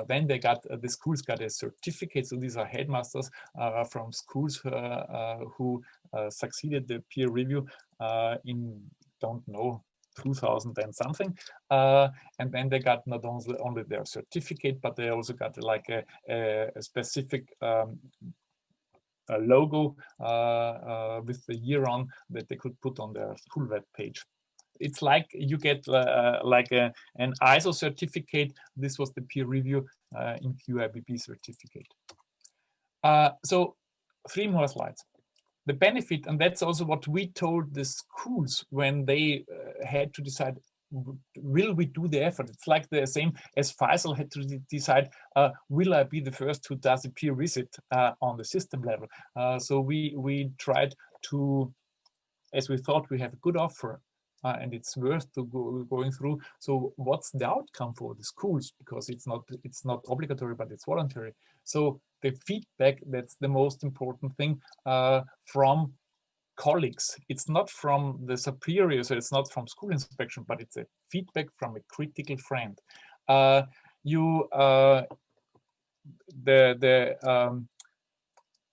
then they got, the schools got a certificate. So these are headmasters from schools who succeeded the peer review in, don't know, 2000 and something, and then they got not only their certificate, but they also got like a specific a logo with the year on that they could put on their school web page. It's like you get like an ISO certificate. This was the peer review in QIBB certificate. So 3 more slides. The benefit, and that's also what we told the schools when they had to decide, will we do the effort? It's like the same as Faisal had to decide, will I be the first who does a peer visit on the system level? So we tried to, as we thought we have a good offer and it's worth to going through. So what's the outcome for the schools? Because it's not obligatory, but it's voluntary. So the feedback, that's the most important thing from colleagues. It's not from the superiors, so it's not from school inspection, but it's a feedback from a critical friend.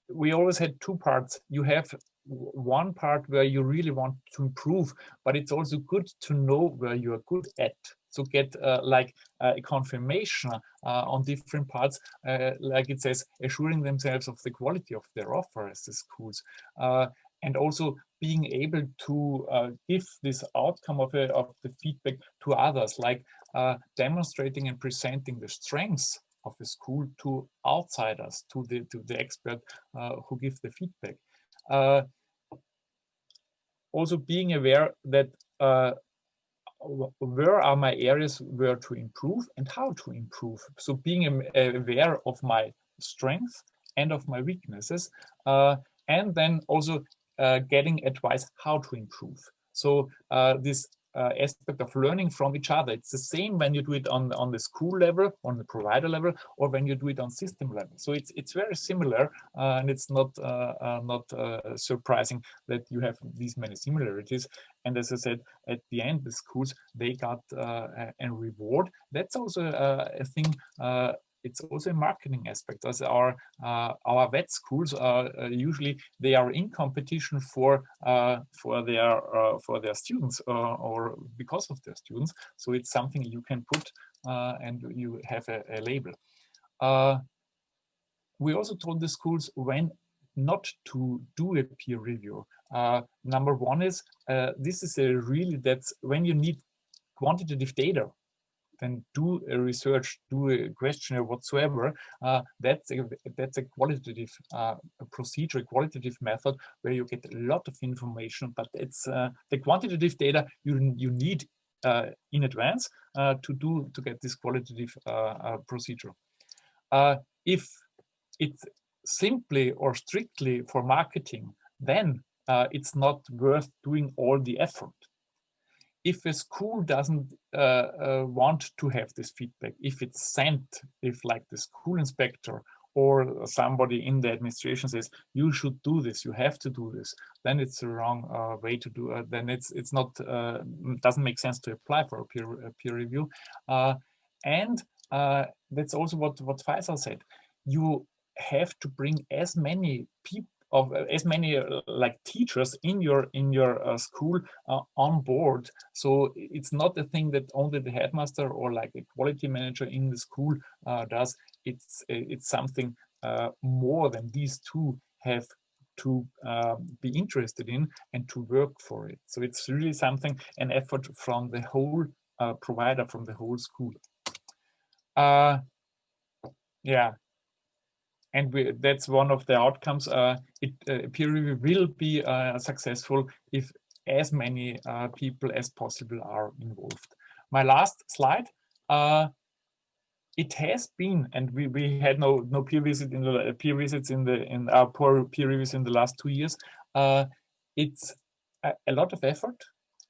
We always had 2 parts. You have one part where you really want to improve, but it's also good to know where you are good at. So get like a confirmation on different parts, like it says, assuring themselves of the quality of their offer as the schools. And also being able to give this outcome of the feedback to others, like demonstrating and presenting the strengths of the school to outsiders, to the expert who give the feedback. Also being aware that where are my areas where to improve and how to improve. So being aware of my strengths and of my weaknesses, and then also getting advice how to improve. So this aspect of learning from each other. It's the same when you do it on the school level, on the provider level, or when you do it on system level. So it's very similar, and it's not surprising that you have these many similarities. And as I said, at the end, the schools, they got a reward. That's also a thing. It's also a marketing aspect, as our vet schools usually they are in competition for their students or because of their students. So it's something you can put and you have a label. We also told the schools when not to do a peer review. Number one is this is that's when you need quantitative data. Then do a research, do a questionnaire whatsoever. That's a qualitative procedure, a qualitative method where you get a lot of information. But it's the quantitative data you need in advance to get this qualitative procedure. If it's simply or strictly for marketing, then it's not worth doing all the effort. If a school doesn't want to have this feedback, if it's sent, if like the school inspector or somebody in the administration says, you should do this, you have to do this, then it's the wrong way to do it. Then it's not, doesn't make sense to apply for a peer review. And that's also what Faisal said. You have to bring as many people, like teachers in your school on board. So it's not a thing that only the headmaster or like a quality manager in the school does. It's something more than these two have to be interested in and to work for it. So it's really something, an effort from the whole provider, from the whole school. Yeah. And that's one of the outcomes. Peer review will be successful if as many people as possible are involved. My last slide. It has been, and we had no peer visits in our peer reviews in the last 2 years. It's a lot of effort,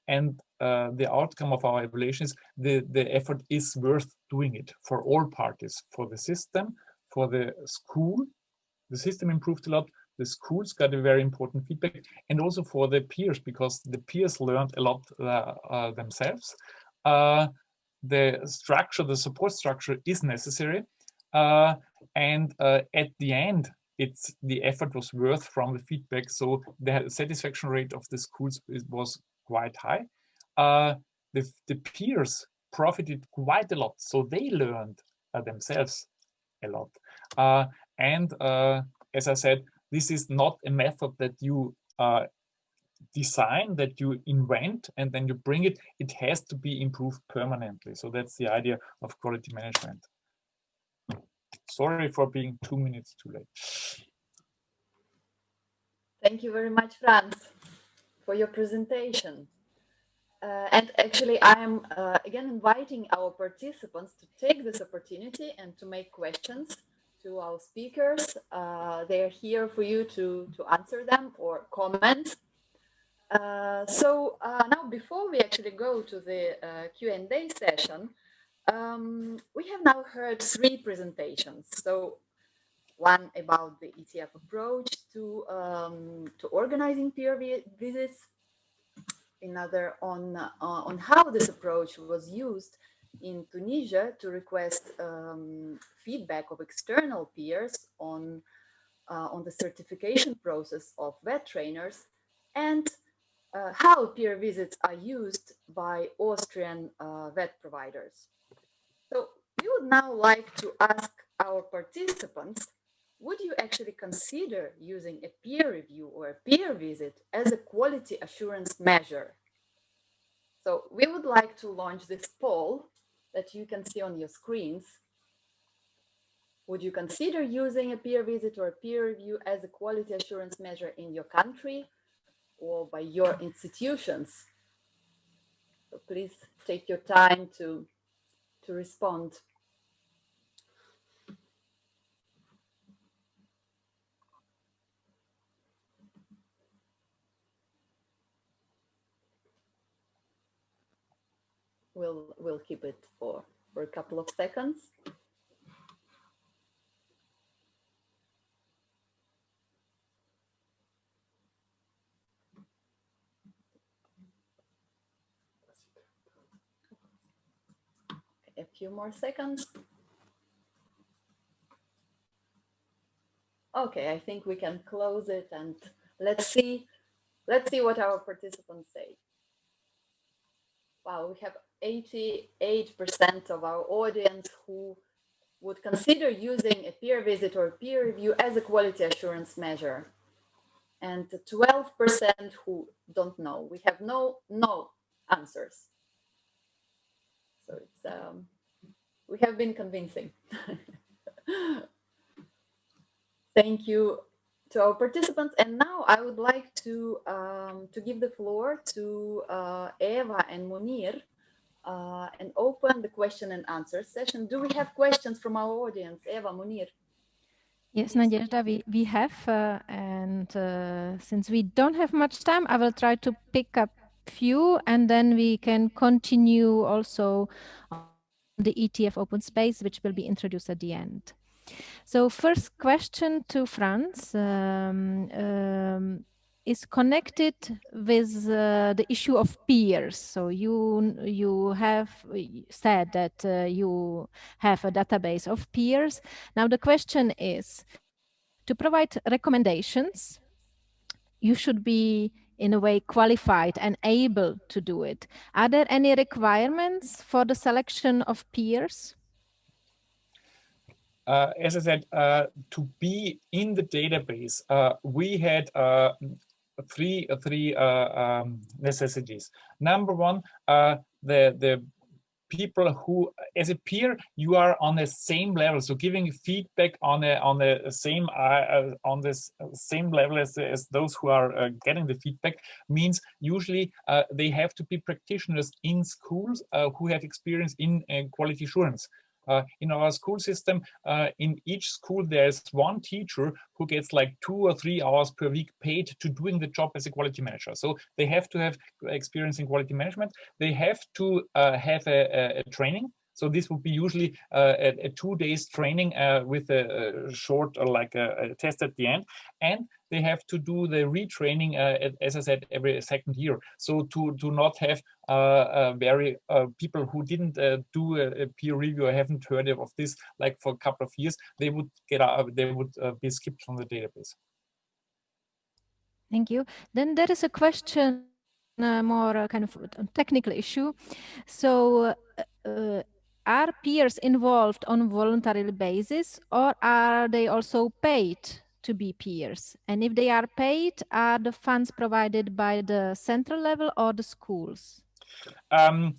and the outcome of our evaluation is the effort is worth doing it for all parties, for the system, for the school. The system improved a lot. The schools got a very important feedback, and also for the peers, because the peers learned a lot themselves. The structure, the support structure is necessary. And at the end, the effort was worth from the feedback. So the satisfaction rate of the schools was quite high. The peers profited quite a lot. So they learned themselves a lot. And as I said, this is not a method that you design, that you invent, and then you bring it. It has to be improved permanently. So that's the idea of quality management. Sorry for being 2 minutes too late. Thank you very much, Franz, for your presentation. And actually, I'm again inviting our participants to take this opportunity and to make questions to our speakers. They're here for you to answer them or comment. So now, before we actually go to the Q&A session, we have now heard 3 presentations. So one about the ETF approach to organizing peer visits, another on how this approach was used in Tunisia to request feedback of external peers on the certification process of vet trainers, and how peer visits are used by Austrian vet providers. So we would now like to ask our participants, would you actually consider using a peer review or a peer visit as a quality assurance measure? So we would like to launch this poll that you can see on your screens. Would you consider using a peer visit or a peer review as a quality assurance measure in your country or by your institutions? So please take your time to respond. we'll keep it for a couple of seconds. A few more seconds. Okay, I think we can close it, and let's see what our participants say. Wow, we have 88% of our audience who would consider using a peer visit or peer review as a quality assurance measure, and 12% who don't know. We have no answers. So it's we have been convincing. Thank you to our participants. And now I would like to give the floor to Eva and Munir and open the question and answer session. Do we have questions from our audience? Eva, Munir? Yes, Nadezhda, we have, and since we don't have much time, I will try to pick up few, and then we can continue also on the ETF open space, which will be introduced at the end. So first question to Franz is connected with the issue of peers. So you have said that you have a database of peers. Now the question is, to provide recommendations, you should be in a way qualified and able to do it. Are there any requirements for the selection of peers? As I said, to be in the database, we had three necessities. Number one, the people who, as a peer, you are on the same level, so giving feedback on the same level as those who are getting the feedback means usually they have to be practitioners in schools who have experience in quality assurance. In our school system, in each school, there's one teacher who gets like 2 or 3 hours per week paid to doing the job as a quality manager. So they have to have experience in quality management. They have to have a training. So this would be usually a 2 days training with a short like a test at the end. And they have to do the retraining, as I said, every second year. So to not have very people who didn't do a peer review or haven't heard of this like for a couple of years, they would get they would be skipped from the database. Thank you. Then there is a question, more kind of technical issue. So are peers involved on voluntary basis, or are they also paid to be peers? And if they are paid, are the funds provided by the central level or the schools? That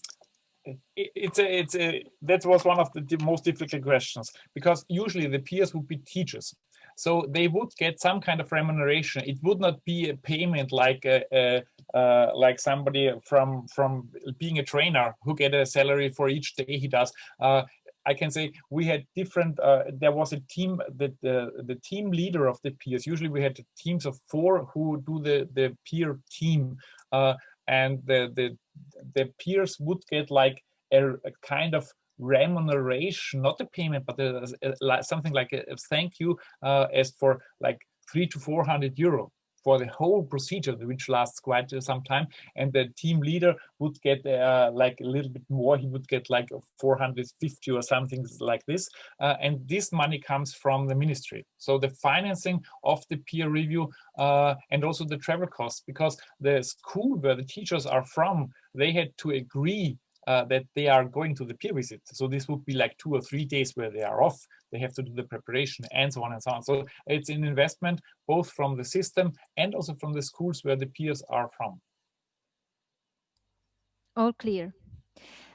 was one of the most difficult questions, because usually the peers would be teachers, so they would get some kind of remuneration. It would not be a payment like somebody from being a trainer who get a salary for each day he does. I can say we had different. There was a team that the team leader of the peers. Usually we had teams of 4 who do the peer team, and the peers would get like a kind of remuneration, not a payment, but something like a thank you, as for like 300 to 400 euro for the whole procedure, which lasts quite some time. And the team leader would get like a little bit more. He would get like 450 or something like this. And this money comes from the ministry. So the financing of the peer review and also the travel costs, because the school where the teachers are from, they had to agree that they are going to the peer visit. So this would be like 2 or 3 days where they are off. They have to do the preparation and so on and so on. So it's an investment both from the system and also from the schools where the peers are from. All clear.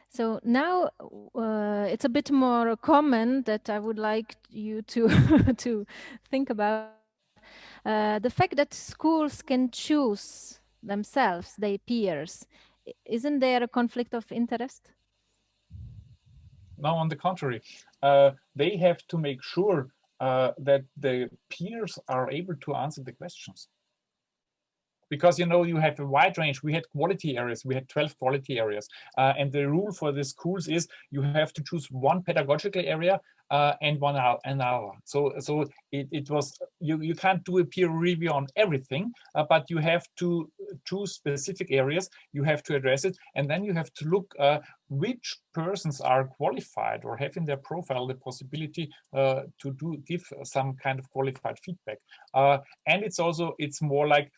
So now it's a bit more common that I would like you to to think about the fact that schools can choose themselves, their peers. Isn't there a conflict of interest? No, on the contrary, they have to make sure that the peers are able to answer the questions. because you know you have a wide range. We had quality areas, we had 12 quality areas, and the rule for the schools is you have to choose one pedagogical area and one hour. So it was you can't do a peer review on everything, but you have to choose specific areas. You have to address it, and then you have to look which persons are qualified or have in their profile the possibility to give some kind of qualified feedback. And it's more like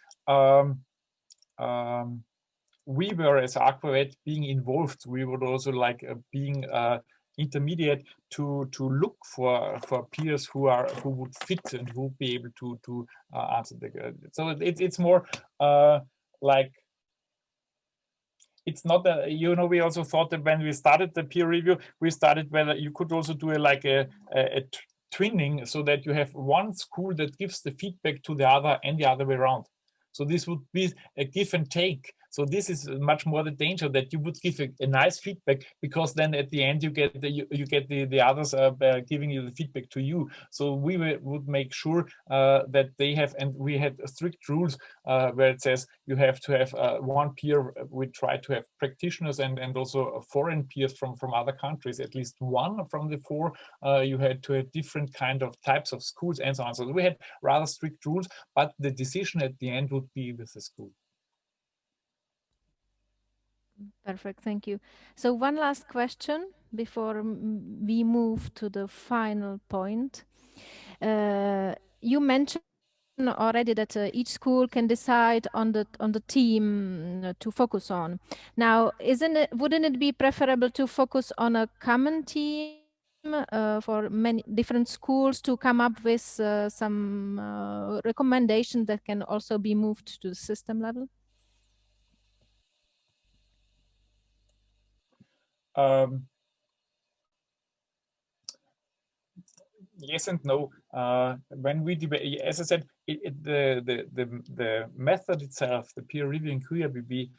we were, as Aquavet, being involved. We would also like being intermediate to look for peers who would fit and who would be able to answer the. So it's more like. It's not that, you know, we also thought that when we started the peer review, we started whether you could also do a twinning, so that you have one school that gives the feedback to the other and the other way around. So this would be a give and take. So this is much more the danger, that you would give a nice feedback, because then at the end you get the others giving you the feedback to you. So we would make sure that they have, and we had strict rules where it says you have to have one peer. We try to have practitioners and also foreign peers from other countries, at least one from the 4. You had to have different kind of types of schools and so on. So we had rather strict rules, but the decision at the end would be with the school. Perfect, thank you. So one last question before we move to the final point. You mentioned already that each school can decide on the team to focus on. Now, wouldn't it be preferable to focus on a common team for many different schools to come up with some recommendations that can also be moved to the system level? Yes and no. When we debate, as I said, the method itself, the peer review in QABB,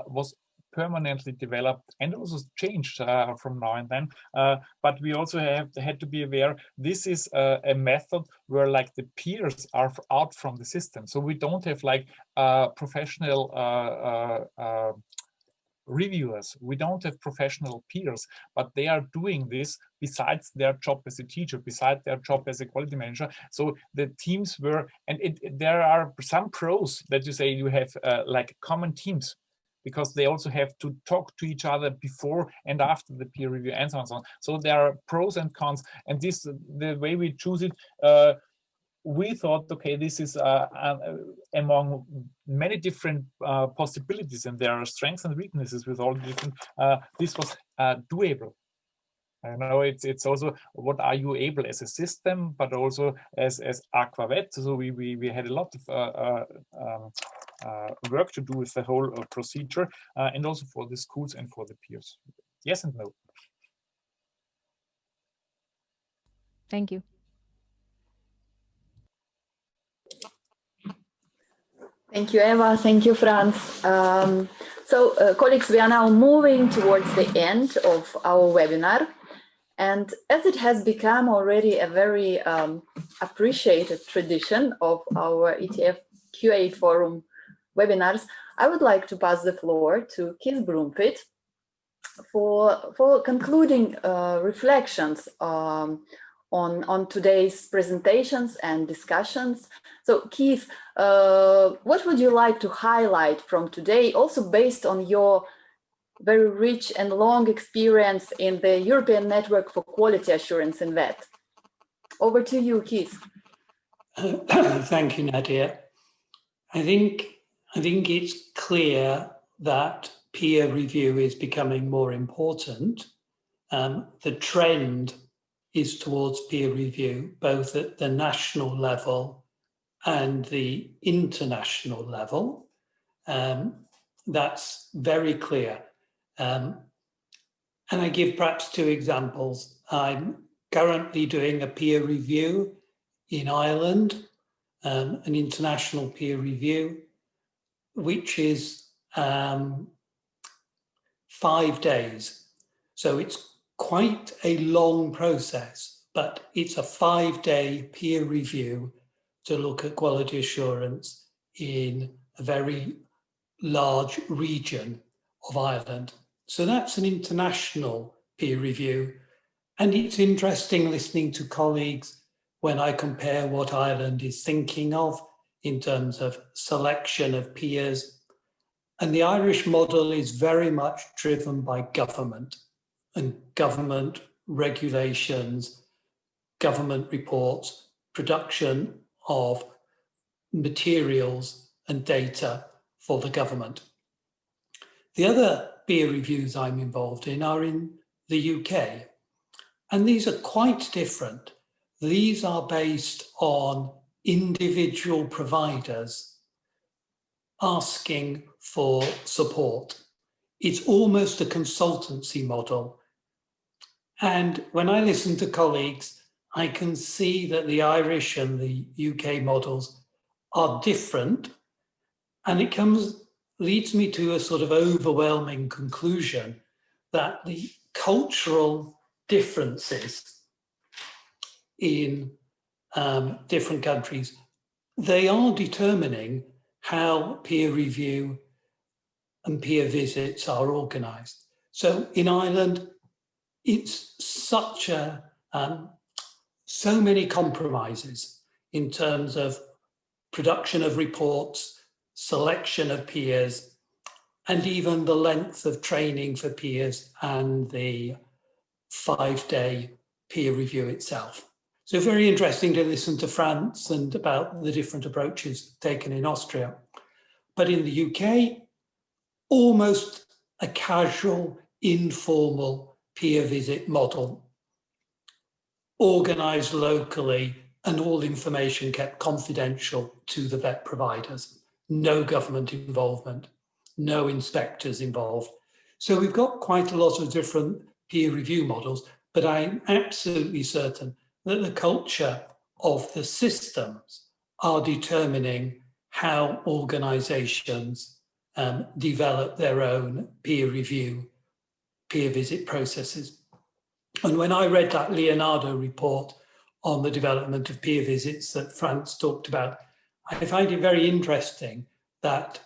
was permanently developed and also changed from now and then. But we also had to be aware this is a method where like the peers are out from the system. So we don't have like professional reviewers. We don't have professional peers, but they are doing this besides their job as a teacher, besides their job as a quality manager. So the teams were, and there are some pros that you say you have like common teams, because they also have to talk to each other before and after the peer review and so on and so on. So there are pros and cons, and this, the way we choose it, we thought, okay, this is among many different possibilities, and there are strengths and weaknesses with all the different. This was doable. I know it's also what are you able as a system, but also as Aquavet. So we had a lot of work to do with the whole procedure, and also for the schools and for the peers. Yes and no. Thank you. Thank you, Eva. Thank you, Franz. Colleagues, we are now moving towards the end of our webinar. And as it has become already a very appreciated tradition of our ETF QA Forum webinars, I would like to pass the floor to Keith Broomfitt for concluding reflections on today's presentations and discussions. So Keith, what would you like to highlight from today, also based on your very rich and long experience in the European Network for Quality Assurance in VET? Over to you, Keith. Thank you, Nadia. I think it's clear that peer review is becoming more important. The trend is towards peer review, both at the national level and the international level. That's very clear. And I give perhaps 2 examples. I'm currently doing a peer review in Ireland, an international peer review, which is 5 days. So it's quite a long process, but it's a 5-day peer review to look at quality assurance in a very large region of Ireland. So that's an international peer review. And it's interesting listening to colleagues when I compare what Ireland is thinking of in terms of selection of peers. And the Irish model is very much driven by government and government regulations, government reports, production of materials and data for the government. The other peer reviews I'm involved in are in the UK, and these are quite different. These are based on individual providers asking for support. It's almost a consultancy model. And when I listen to colleagues, I can see that the Irish and the UK models are different, and it leads me to a sort of overwhelming conclusion that the cultural differences in different countries, they are determining how peer review and peer visits are organised. So in Ireland, it's such a so many compromises in terms of production of reports, selection of peers, and even the length of training for peers and the 5-day peer review itself. So very interesting to listen to France and about the different approaches taken in Austria. But in the UK, almost a casual, informal peer visit model, organised locally and all information kept confidential to the vet providers. No government involvement, no inspectors involved. So we've got quite a lot of different peer review models, but I'm absolutely certain that the culture of the systems are determining how organisations develop their own peer review, peer visit processes. And when I read that Leonardo report on the development of peer visits that Frans talked about, I find it very interesting that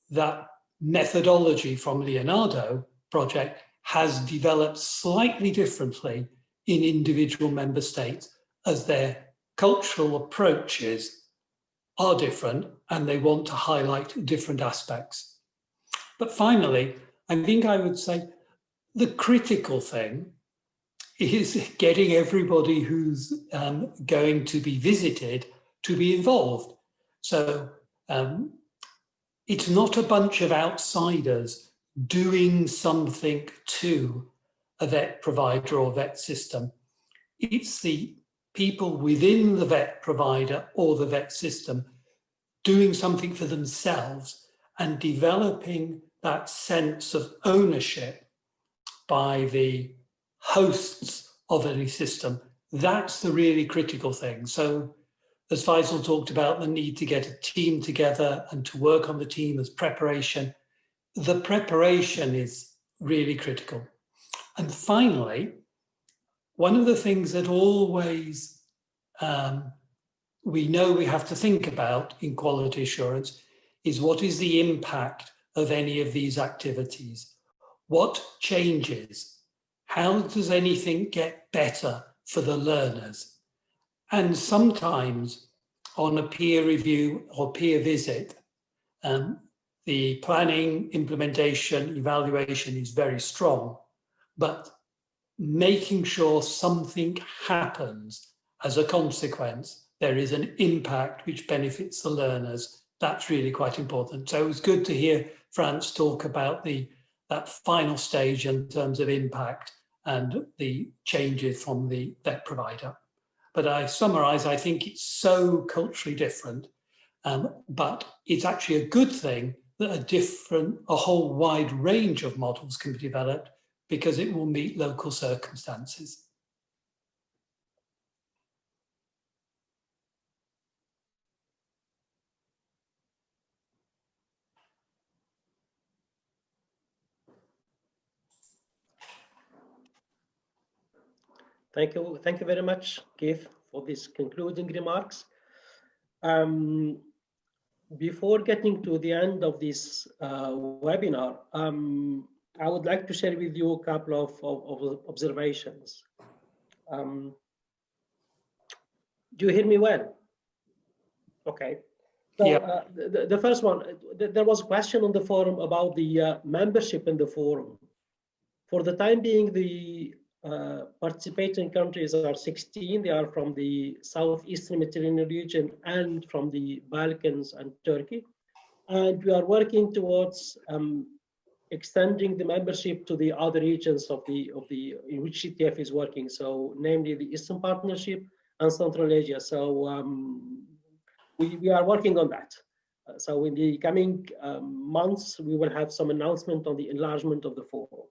that methodology from Leonardo project has developed slightly differently in individual member states as their cultural approaches are different and they want to highlight different aspects. But finally, I think I would say the critical thing is getting everybody who's going to be visited to be involved. So it's not a bunch of outsiders doing something to a vet provider or vet system. It's the people within the vet provider or the vet system doing something for themselves and developing that sense of ownership by the hosts of any system. That's the really critical thing. So as Faisal talked about the need to get a team together and to work on the team as preparation, the preparation is really critical. And finally, one of the things that always we know we have to think about in quality assurance is what is the impact of any of these activities? What changes? How does anything get better for the learners? And sometimes on a peer review or peer visit, the planning, implementation, evaluation is very strong, but making sure something happens as a consequence, there is an impact which benefits the learners, that's really quite important. So it was good to hear Frans talk about that final stage in terms of impact and the changes from the vet provider. But I summarize, I think it's so culturally different, but it's actually a good thing that a whole wide range of models can be developed because it will meet local circumstances. Thank you very much, Keith, for these concluding remarks. before getting to the end of this webinar, I would like to share with you a couple of observations. Do you hear me well? Okay. So Yeah. the first one, there was a question on the forum about the membership in the forum. For the time being, the participating countries are 16. They are from the southeastern Mediterranean region and from the Balkans and Turkey. And we are working towards extending the membership to the other regions of the in which ETF is working. So namely the Eastern Partnership and Central Asia. So we are working on that. So in the coming months, we will have some announcement on the enlargement of the forum.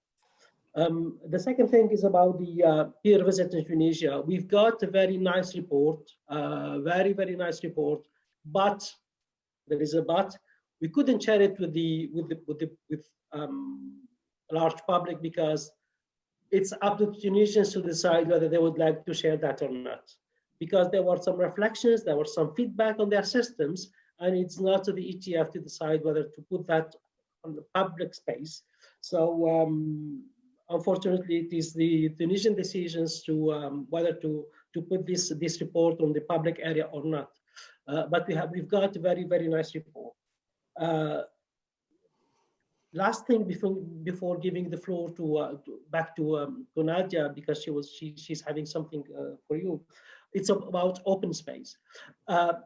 The second thing is about the peer visit in Tunisia. We've got a very nice report, very nice report, but there is a but. We couldn't share it with the large public because it's up to Tunisians to decide whether they would like to share that or not. Because there were some reflections, there was some feedback on their systems, and it's not to the ETF to decide whether to put that on the public space. So unfortunately, it is the Tunisian decisions to whether to put this report on the public area or not. But we've got a very nice report. Last thing before giving the floor back to Nadia, because she's having something for you. It's about open space.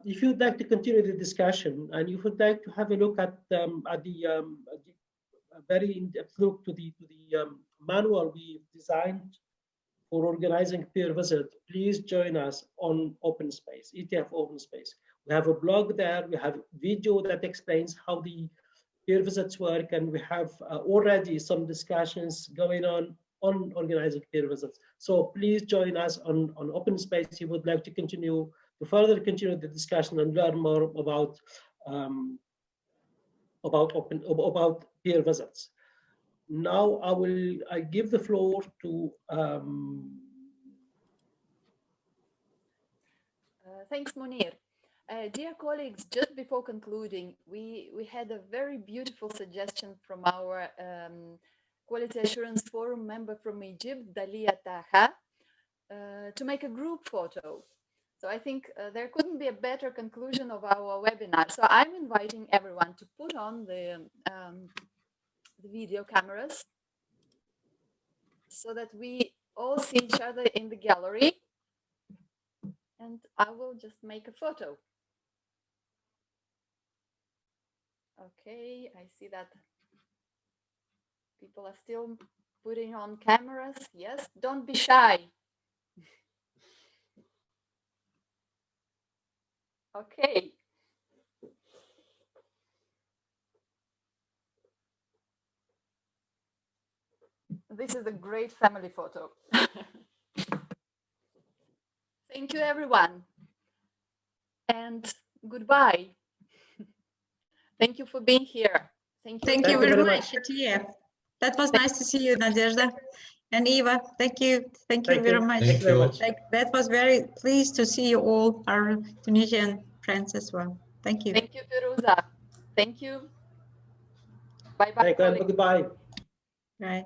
If you'd like to continue the discussion and you would like to have a look at the very in-depth look to the manual we designed for organizing peer visit, please join us on Open Space, ETF Open Space. We have a blog there, we have video that explains how the peer visits work, and we have already some discussions going on organizing peer visits. So please join us on Open Space if you would like to further continue the discussion and learn more about peer visits. Now I give the floor to thanks, Munir. Dear colleagues, just before concluding, we had a very beautiful suggestion from our Quality Assurance Forum member from Egypt, Dalia Taha, to make a group photo. So I think there couldn't be a better conclusion of our webinar. So I'm inviting everyone to put on the video cameras so that we all see each other in the gallery. And I will just make a photo. Okay, I see that people are still putting on cameras. Yes, don't be shy. Okay. This is a great family photo. Thank you, everyone. And goodbye. Thank you for being here. Thank you. Thank you very much, ETF. That was nice to see you, Nadezhda and Eva. Thank you. Thank you very much. Thank you very much. That was very pleased to see you all, our Tunisian friends as well. Thank you. Thank you, Firuza. Thank you. Bye-bye. Goodbye. Right.